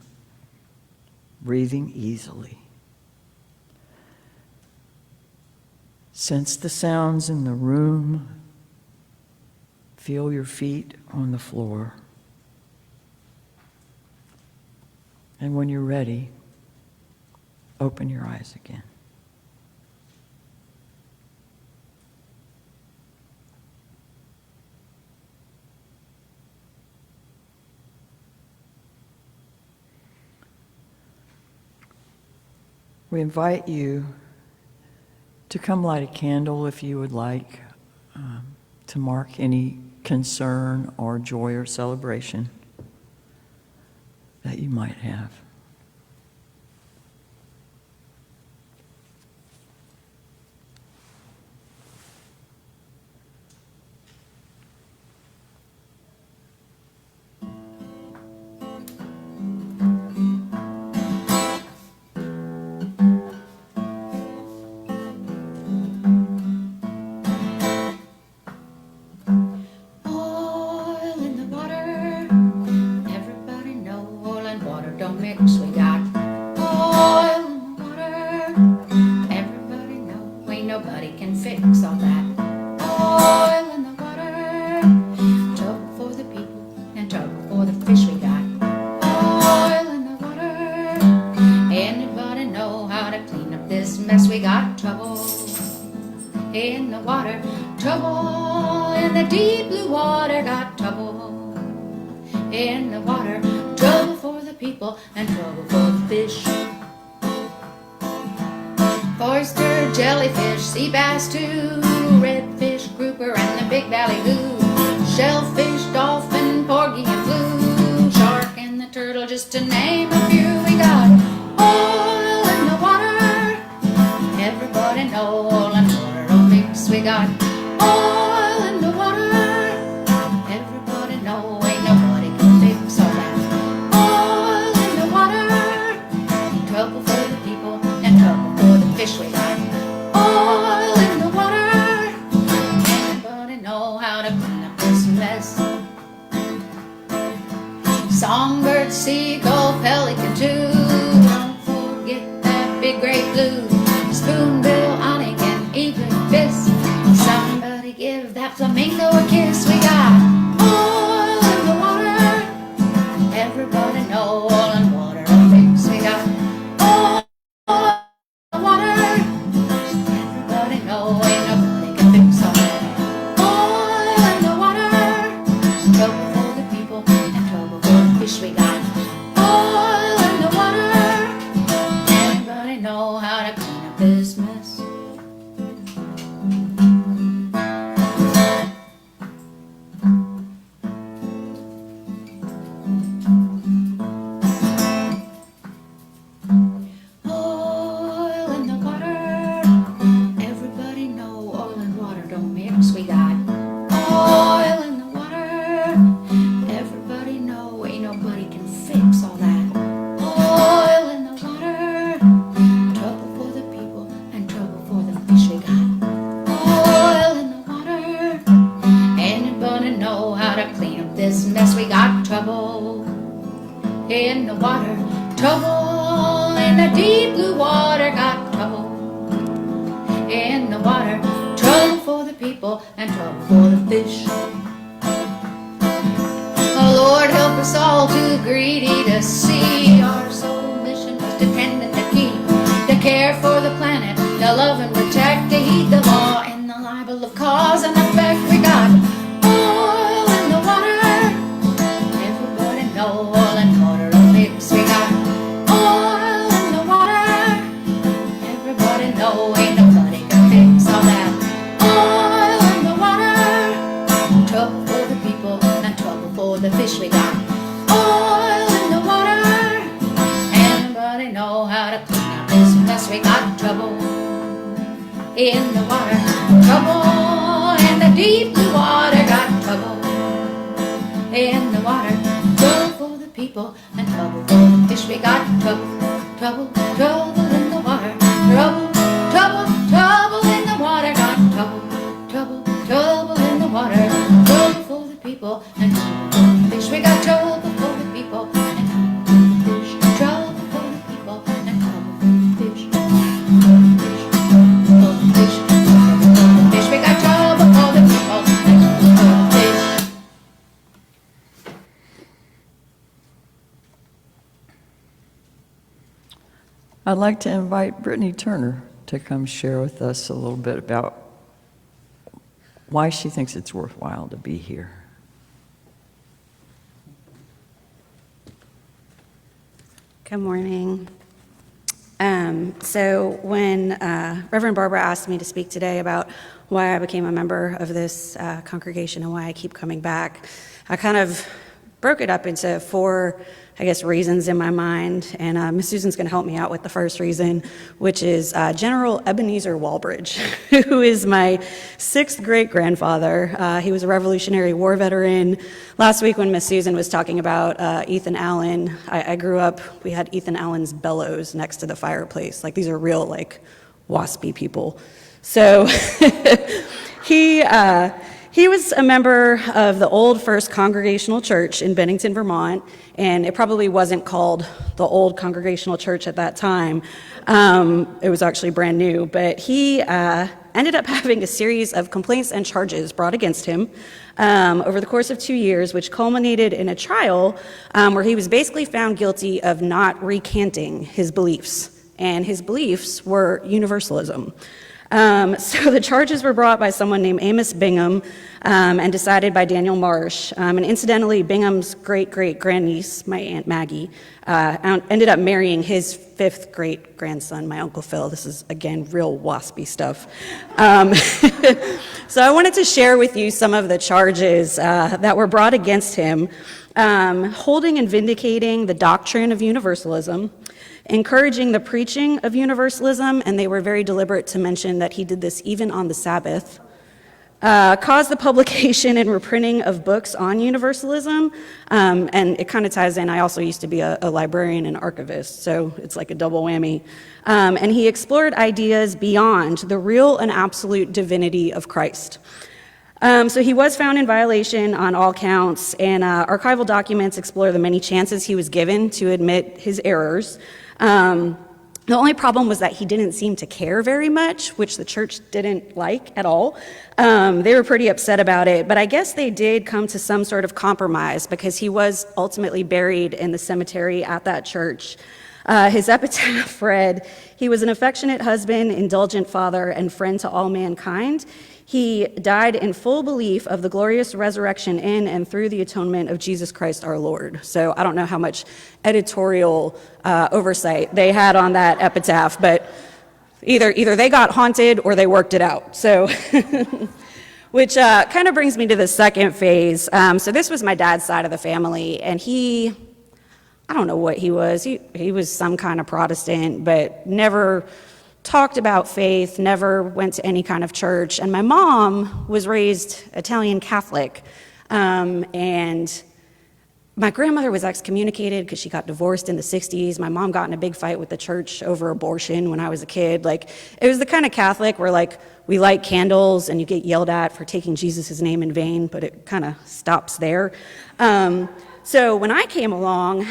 breathing easily. Sense the sounds in the room. Feel your feet on the floor. And when you're ready, open your eyes again. We invite you to come light a candle if you would like, to mark any concern or joy or celebration that you might have. Oil in the water. Everybody know oil and water don't mix. We got oil in the water. Everybody know ain't nobody can fix all that. Oil in the water. Trouble for the people and trouble for the fish. We got oil in the water. Anybody know how to clean up this mess? We got trouble in the water. Trouble in the deep blue water. Got trouble in the water. Trouble for the people and trouble for the fish. Oyster, jellyfish, sea bass too, redfish, grouper, and the big ballyhoo. Shellfish, dolphin, porgy, and blue. Shark and the turtle, just to name a few. We got oil in the water. Everybody know oil and water don't mix. We got oil in the water. Everybody know ain't nobody can fix all that. Oil in the water. Trouble for the people and trouble for the fish. We got oil in the water. Anybody know how to clean up this mess? Songbird, seagull, pelican too. Don't forget that big great blue. Spoonbill, onic, and egretfish. Somebody give that flamingo a kiss. We got oil in the water. Everybody know oil and water don't mix. We got oil in the water. Everybody know ain't nobody can fix all that. Oil in the water. Trouble for the people and trouble for the fish. We got oil in the water. Anybody know how to clean up this mess? Oil in the water. Everybody know oil and water don't mix. We got oil in the water. Everybody know ain't nobody can fix all that. Oil in the water. Trouble for the people and trouble for the fish. We got oil in the water. Anybody know how to clean up this mess? We got trouble in the water. Trouble in the deep blue water. Got trouble in the water. Trouble for the people and trouble for the fish. Oh, Lord, help us all too greedy to see our sole mission was dependent to keep, to care for the planet, to love and protect, to heed the law and the libel of cause and effect. We got oil in the water. Everybody know oil and water don't mix. We got oil in the water. Everybody know ain't nobody can fix all that. Oil in the water. Trouble for the people and trouble for the fish. We got oil in the water. Anybody know how to clean up this mess? We got trouble in the water. Trouble in the deep blue water. Got trouble in the water. Trouble for the people and trouble for the fish. We got trouble, trouble, trouble in the water. Trouble, trouble, trouble in the water. Got trouble, trouble, trouble in the water. Trouble for the people and trouble for the fish. We got trouble for the people and trouble for the fish. Trouble for the people and trouble for the fish. For the fish, trouble for the fish. We got trouble for the people and trouble for the fish. I'd like to invite Brittany Turner to come share with us a little bit about why she thinks it's worthwhile to be here. Good morning. So when Reverend Barbara asked me to speak today about why I became a member of this congregation and why I keep coming back, I kind of broke it up into four, reasons in my mind. And Miss Susan's going to help me out with the first reason, which is General Ebenezer Walbridge, who is my sixth great-grandfather. He was a Revolutionary War veteran. Last week when Miss Susan was talking about Ethan Allen, I grew up, we had Ethan Allen's bellows next to the fireplace. Like, these are real, waspy people. So he was a member of the old First Congregational Church in Bennington, Vermont, and it probably wasn't called the Old Congregational Church at that time. It was actually brand new, but he ended up having a series of complaints and charges brought against him over the course of 2 years, which culminated in a trial where he was basically found guilty of not recanting his beliefs, and his beliefs were universalism. So the charges were brought by someone named Amos Bingham and decided by Daniel Marsh. And incidentally, Bingham's great-great-grandniece, my Aunt Maggie, ended up marrying his fifth great-grandson, my Uncle Phil. This is, again, real waspy stuff. So I wanted to share with you some of the charges that were brought against him, holding and vindicating the doctrine of universalism, encouraging the preaching of universalism, and they were very deliberate to mention that he did this even on the Sabbath, caused the publication and reprinting of books on universalism, and it kind of ties in, I also used to be a librarian and archivist, so it's like a double whammy, and he explored ideas beyond the real and absolute divinity of Christ. So he was found in violation on all counts, and archival documents explore the many chances he was given to admit his errors. The only problem was that he didn't seem to care very much, which the church didn't like at all. They were pretty upset about it, but I guess they did come to some sort of compromise because he was ultimately buried in the cemetery at that church. His epitaph read, "He was an affectionate husband, indulgent father, and friend to all mankind. He died in full belief of the glorious resurrection in and through the atonement of Jesus Christ our Lord." So I don't know how much editorial oversight they had on that epitaph, but either they got haunted or they worked it out. So, which kind of brings me to the second phase. So this was my dad's side of the family, and I don't know what he was. He was some kind of Protestant, but never talked about faith, never went to any kind of church. And my mom was raised Italian Catholic, and my grandmother was excommunicated because she got divorced in the 60s. My mom got in a big fight with the church over abortion when I was a kid. Like, it was the kind of Catholic where, we light candles and you get yelled at for taking Jesus' name in vain, but it kind of stops there. So when I came along,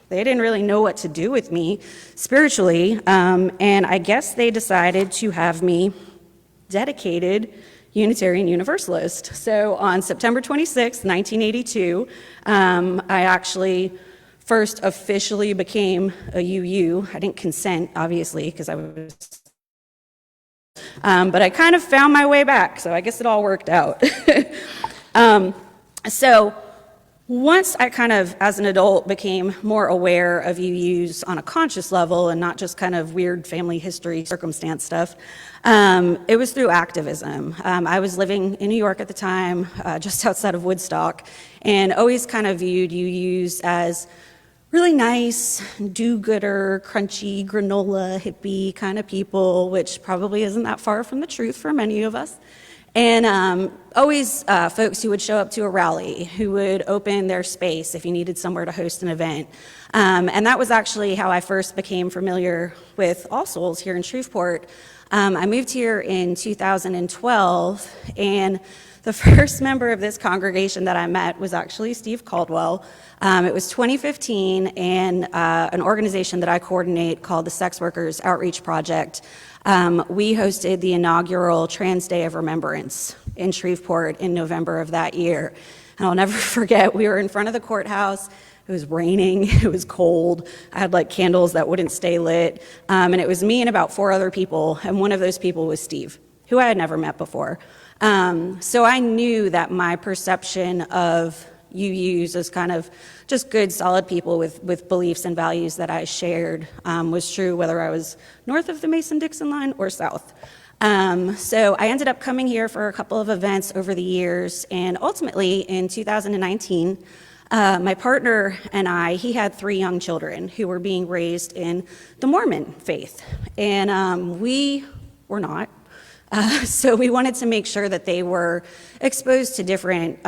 they didn't really know what to do with me spiritually, and I guess they decided to have me dedicated Unitarian Universalist. So on September 26, 1982, I actually first officially became a UU. I didn't consent, obviously, because I was... but I kind of found my way back, so I guess it all worked out. So once I kind of, as an adult, became more aware of UUs on a conscious level and not just kind of weird family history circumstance stuff, it was through activism. I was living in New York at the time, just outside of Woodstock, and always kind of viewed UUs as really nice, do-gooder, crunchy, granola, hippie kind of people, which probably isn't that far from the truth for many of us. And always folks who would show up to a rally, who would open their space if you needed somewhere to host an event. And that was actually how I first became familiar with All Souls here in Shreveport. I moved here in 2012, and the first member of this congregation that I met was actually Steve Caldwell. It was 2015, and an organization that I coordinate called the Sex Workers Outreach Project. We hosted the inaugural Trans Day of Remembrance in Shreveport in November of that year. And I'll never forget, we were in front of the courthouse. It was raining, it was cold. I had like candles that wouldn't stay lit. And it was me and about 4 other people, and one of those people was Steve, who I had never met before. So I knew that my perception of UUs as kind of just good, solid people with beliefs and values that I shared was true whether I was north of the Mason-Dixon line or south. So I ended up coming here for a couple of events over the years, and ultimately in 2019, my partner and I, he had 3 young children who were being raised in the Mormon faith, and we were not. So we wanted to make sure that they were exposed to different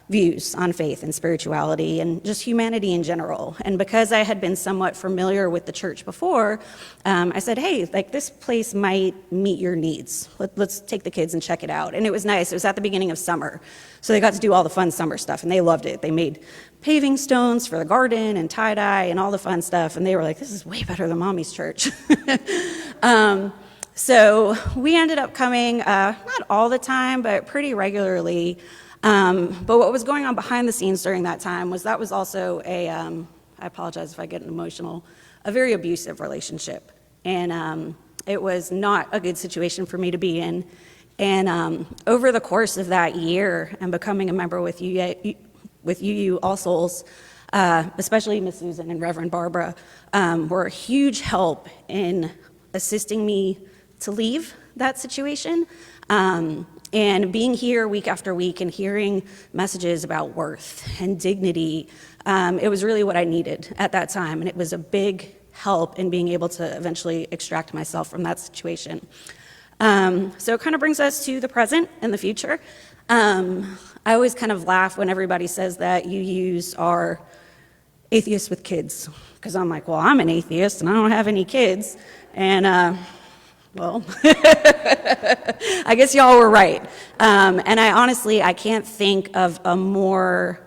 views on faith and spirituality and just humanity in general. And because I had been somewhat familiar with the church before, I said, hey, like this place might meet your needs. Let's take the kids and check it out. And it was nice. It was at the beginning of summer. So they got to do all the fun summer stuff, and they loved it. They made paving stones for the garden and tie-dye and all the fun stuff. And they were like, this is way better than Mommy's church. So we ended up coming, not all the time, but pretty regularly. But what was going on behind the scenes during that time was that was also I apologize if I get emotional, a very abusive relationship. And it was not a good situation for me to be in. And over the course of that year and becoming a member with UU All Souls, especially Miss Susan and Reverend Barbara, were a huge help in assisting me to leave that situation. And being here week after week and hearing messages about worth and dignity, it was really what I needed at that time. And it was a big help in being able to eventually extract myself from that situation. So it kind of brings us to the present and the future. I always kind of laugh when everybody says that UUs are atheists with kids, because I'm like, well, I'm an atheist and I don't have any kids. And well, I guess y'all were right. And I can't think of a more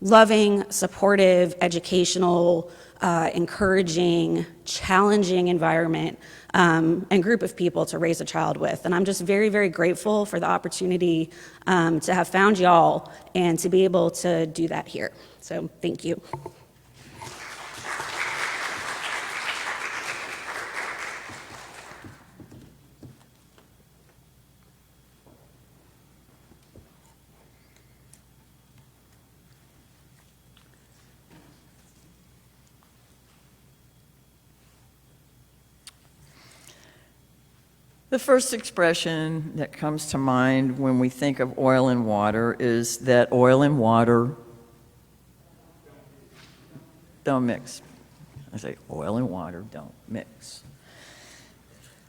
loving, supportive, educational, encouraging, challenging environment and group of people to raise a child with. And I'm just very, very grateful for the opportunity to have found y'all and to be able to do that here. So thank you. The first expression that comes to mind when we think of oil and water is that oil and water don't mix. I say oil and water don't mix.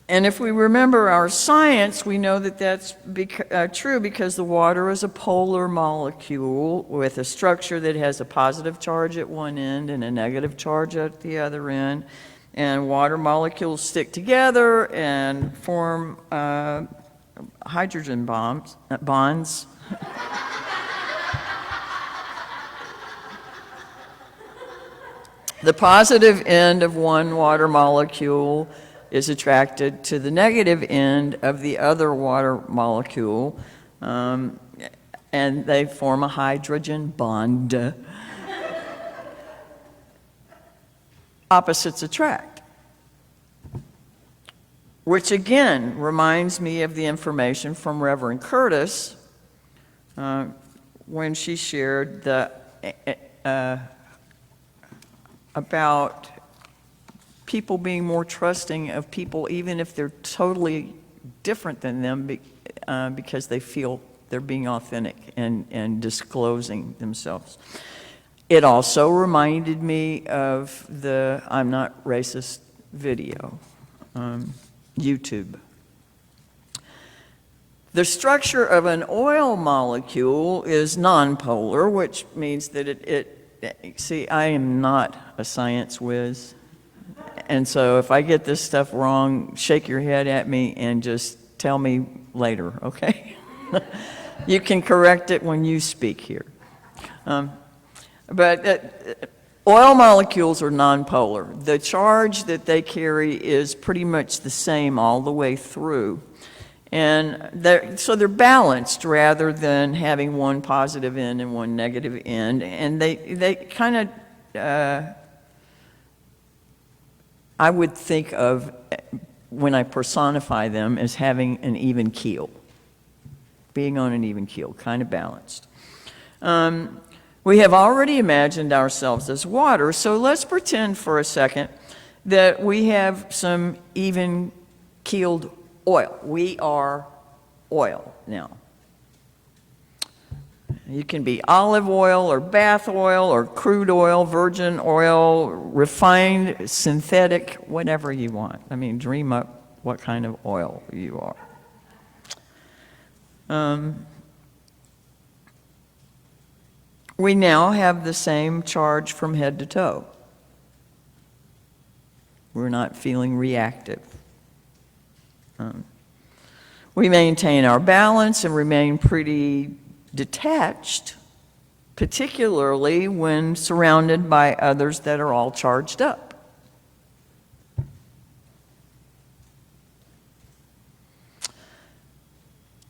And if we remember our science, we know that that's true because the water is a polar molecule with a structure that has a positive charge at one end and a negative charge at the other end. And water molecules stick together and form hydrogen bonds. The positive end of one water molecule is attracted to the negative end of the other water molecule, and they form a hydrogen bond. Opposites attract, which again reminds me of the information from Reverend Curtis when she shared about people being more trusting of people even if they're totally different than them because they feel they're being authentic and disclosing themselves. It also reminded me of the I'm Not Racist video, YouTube. The structure of an oil molecule is nonpolar, which means that see, I am not a science whiz. And so if I get this stuff wrong, shake your head at me and just tell me later, okay? You can correct it when you speak here. But oil molecules are nonpolar. The charge that they carry is pretty much the same all the way through. And so they're balanced rather than having one positive end and one negative end. And they kind of, I would think of, when I personify them, as having an even keel, being on an even keel, kind of balanced. We have already imagined ourselves as water, so let's pretend for a second that we have some even-keeled oil. We are oil now. You can be olive oil or bath oil or crude oil, virgin oil, refined, synthetic, whatever you want. I mean, dream up what kind of oil you are. We now have the same charge from head to toe. We're not feeling reactive. We maintain our balance and remain pretty detached, particularly when surrounded by others that are all charged up.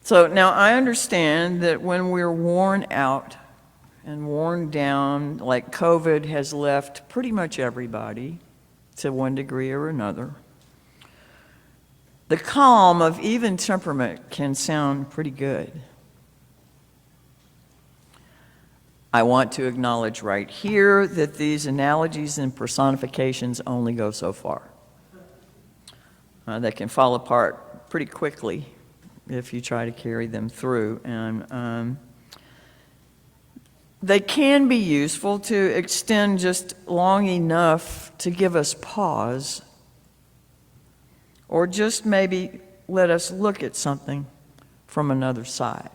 So now I understand that when we're worn out and worn down, like COVID has left pretty much everybody to one degree or another, the calm of even temperament can sound pretty good. I want to acknowledge right here that these analogies and personifications only go so far. They can fall apart pretty quickly if you try to carry them through. And they can be useful to extend just long enough to give us pause, or just maybe let us look at something from another side.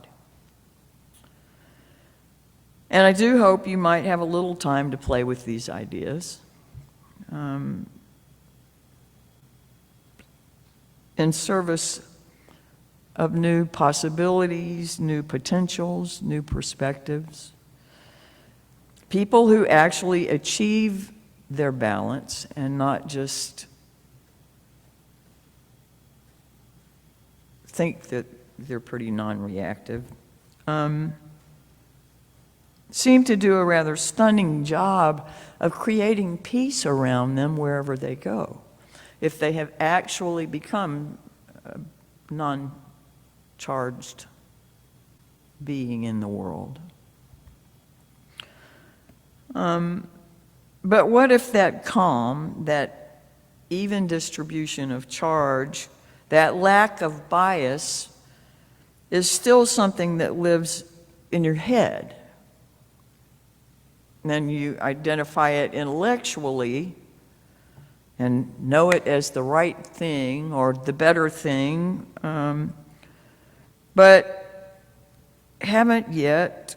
And I do hope you might have a little time to play with these ideas. In service of new possibilities, new potentials, new perspectives. People who actually achieve their balance and not just think that they're pretty non-reactive, seem to do a rather stunning job of creating peace around them wherever they go, if they have actually become a non-charged being in the world. But what if that calm, that even distribution of charge, that lack of bias is still something that lives in your head? And then you identify it intellectually and know it as the right thing or the better thing, but haven't yet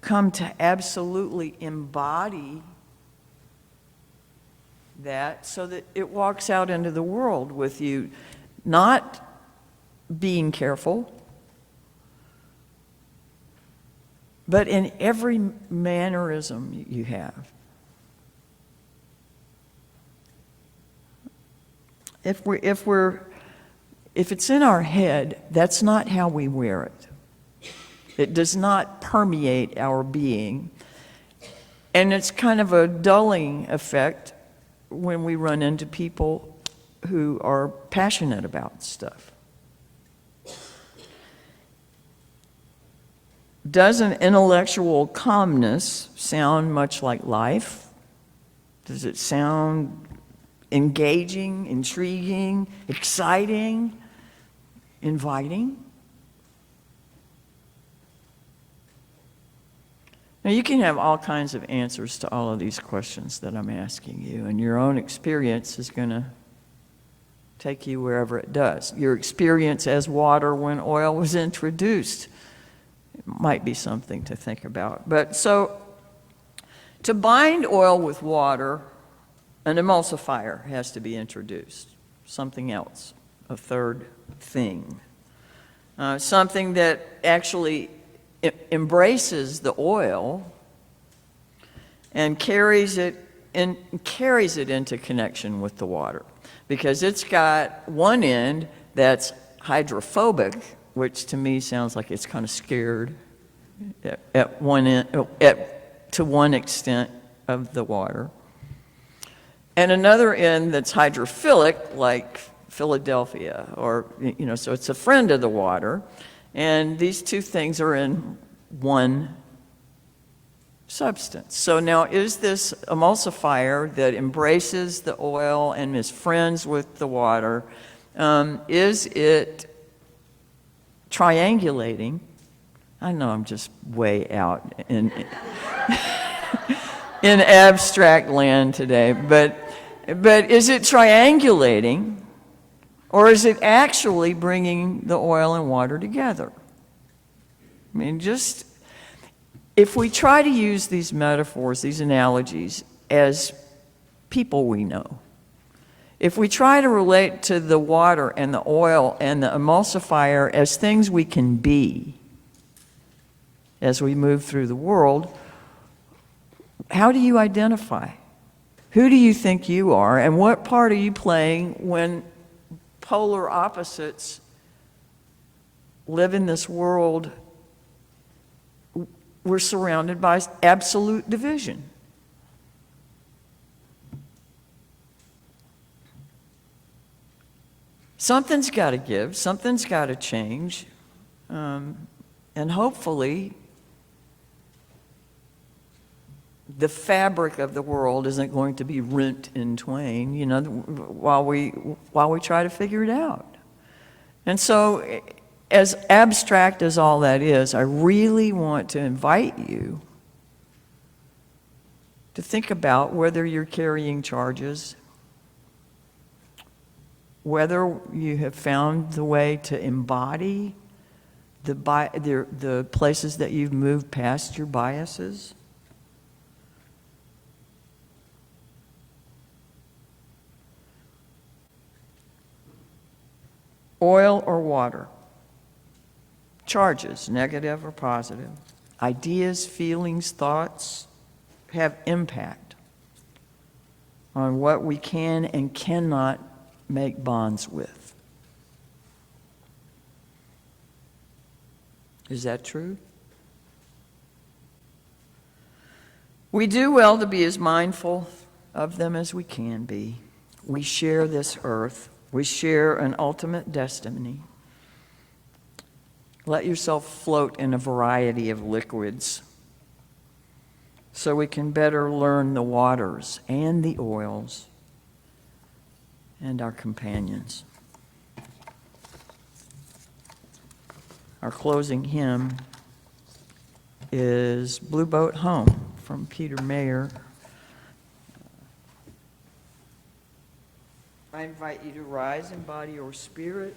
come to absolutely embody that so that it walks out into the world with you, not being careful, but in every mannerism you have. If it's in our head, that's not how we wear it. It does not permeate our being. And it's kind of a dulling effect when we run into people who are passionate about stuff. Does an intellectual calmness sound much like life? Does it sound engaging, intriguing, exciting, inviting? Now, you can have all kinds of answers to all of these questions that I'm asking you, and your own experience is going to take you wherever it does. Your experience as water when oil was introduced might be something to think about. But so, to bind oil with water, an emulsifier has to be introduced, something else, a third thing, something that actually embraces the oil and carries it into connection with the water, because it's got one end that's hydrophobic, which to me sounds like it's kind of scared at one end, to one extent of the water, and another end that's hydrophilic, like Philadelphia, or, you know, so it's a friend of the water, and these two things are in one substance. So now, is this emulsifier that embraces the oil and is friends with the water, is it triangulating? I know I'm just way out in in abstract land today, but is it triangulating, or is it actually bringing the oil and water together? I mean, just if we try to use these metaphors, these analogies, as people we know, if we try to relate to the water and the oil and the emulsifier as things we can be as we move through the world, how do you identify? Who do you think you are, and what part are you playing when polar opposites live in this world? We're surrounded by absolute division. Something's got to give, something's got to change, and hopefully the fabric of the world isn't going to be rent in twain, you know, while we try to figure it out. And so, as abstract as all that is, I really want to invite you to think about whether you're carrying charges, whether you have found the way to embody the places that you've moved past your biases. Oil or water? Charges, negative or positive. Ideas, feelings, thoughts have impact on what we can and cannot make bonds with. Is that true? We do well to be as mindful of them as we can be. We share this earth. We share an ultimate destiny. Let yourself float in a variety of liquids so we can better learn the waters and the oils and our companions. Our closing hymn is Blue Boat Home from Peter Mayer. I invite you to rise in body or spirit.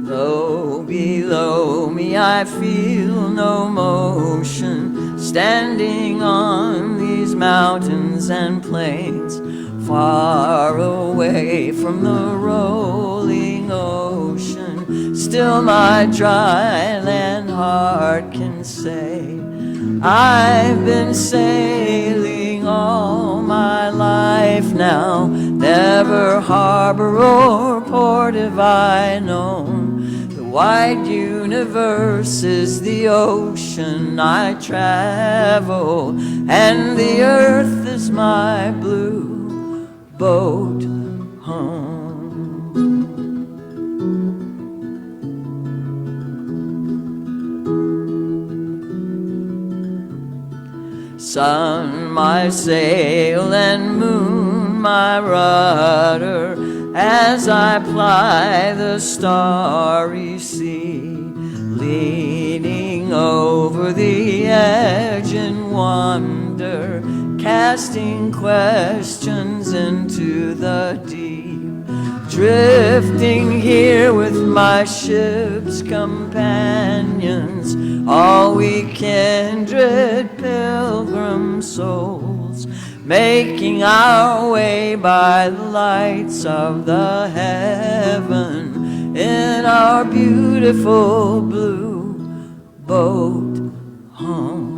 Low below me I feel no motion, standing on these mountains and plains, far away from the rolling ocean. Still my dry land heart can say, I've been sailing all my life now, never harbor or port have I known. The wide universe is the ocean I travel, and the earth is my blue boat home. sun my sail and moon my rudder, as I ply the starry sea, leaning over the edge in wonder, casting questions into the deep, drifting here with my ship's companions, all we kindred pilgrim souls, making our way by the lights of the heaven in our beautiful blue boat home.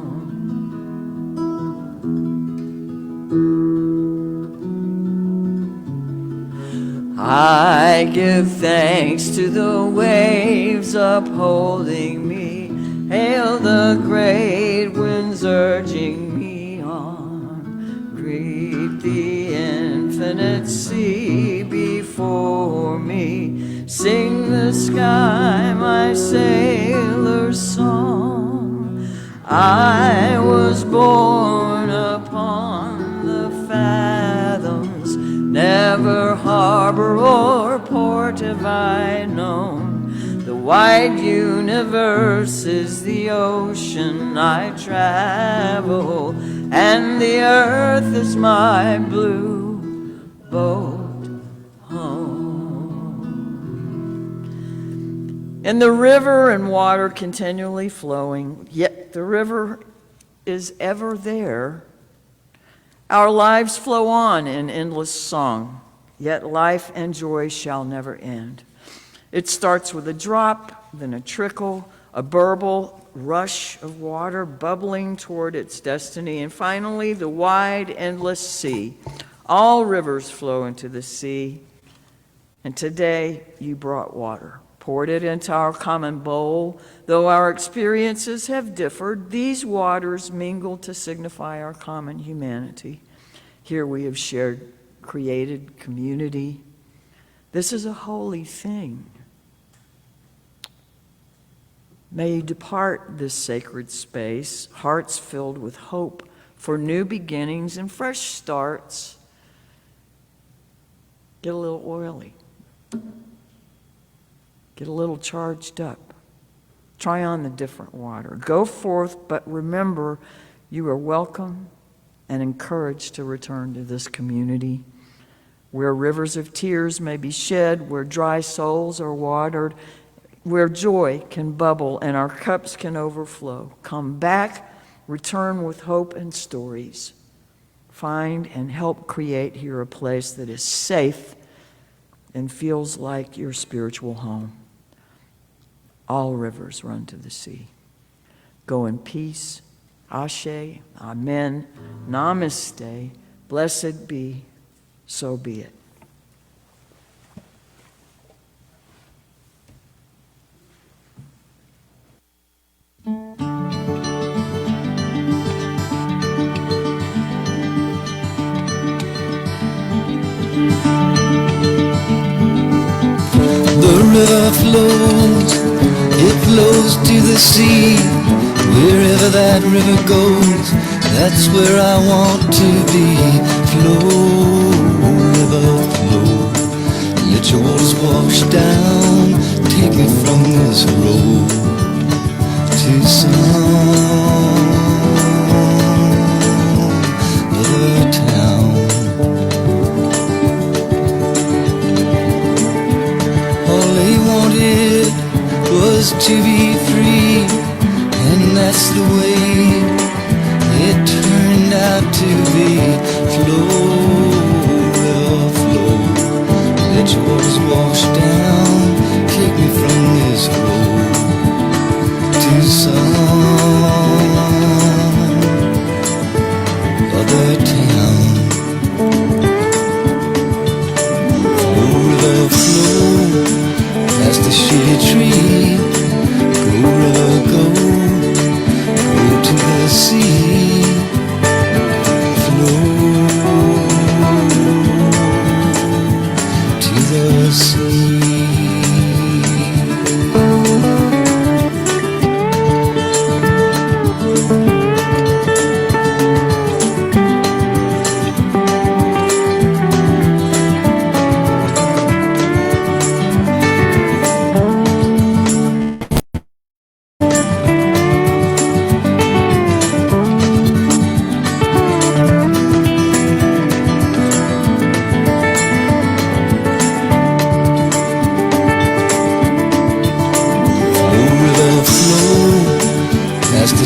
I give thanks to the waves upholding me, hail the great winds urging me on, greet the infinite sea before me, sing the sky my sailor's song. I was born upon the fathoms, never harbor or port have I known. The wide universe is the ocean I travel, and the earth is my blue boat home. In the river and water continually flowing, yet the river is ever there. Our lives flow on in endless song, yet life and joy shall never end. It starts with a drop, then a trickle, a burble, rush of water bubbling toward its destiny, and finally the wide, endless sea. All rivers flow into the sea, and today you brought water, poured it into our common bowl. Though our experiences have differed, these waters mingle to signify our common humanity. Here we have shared, created community. This is a holy thing. May you depart this sacred space, hearts filled with hope for new beginnings and fresh starts. Get a little oily. Get a little charged up. Try on the different water. Go forth, but remember you are welcome and encouraged to return to this community, where rivers of tears may be shed, where dry souls are watered, where joy can bubble and our cups can overflow. Come back, return with hope and stories. Find and help create here a place that is safe and feels like your spiritual home. All rivers run to the sea. Go in peace. Ashe, Amen, Namaste. Blessed be, so be it. The river flows, it flows to the sea. Wherever that river goes, that's where I want to be. Flow, river, flow. Let your waters wash down, take me from this road to some other town. All they wanted was to be free, and that's the way it turned out to be. Flow, river, flow. Let your waters wash down, take me from this road to some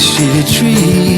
shady tree.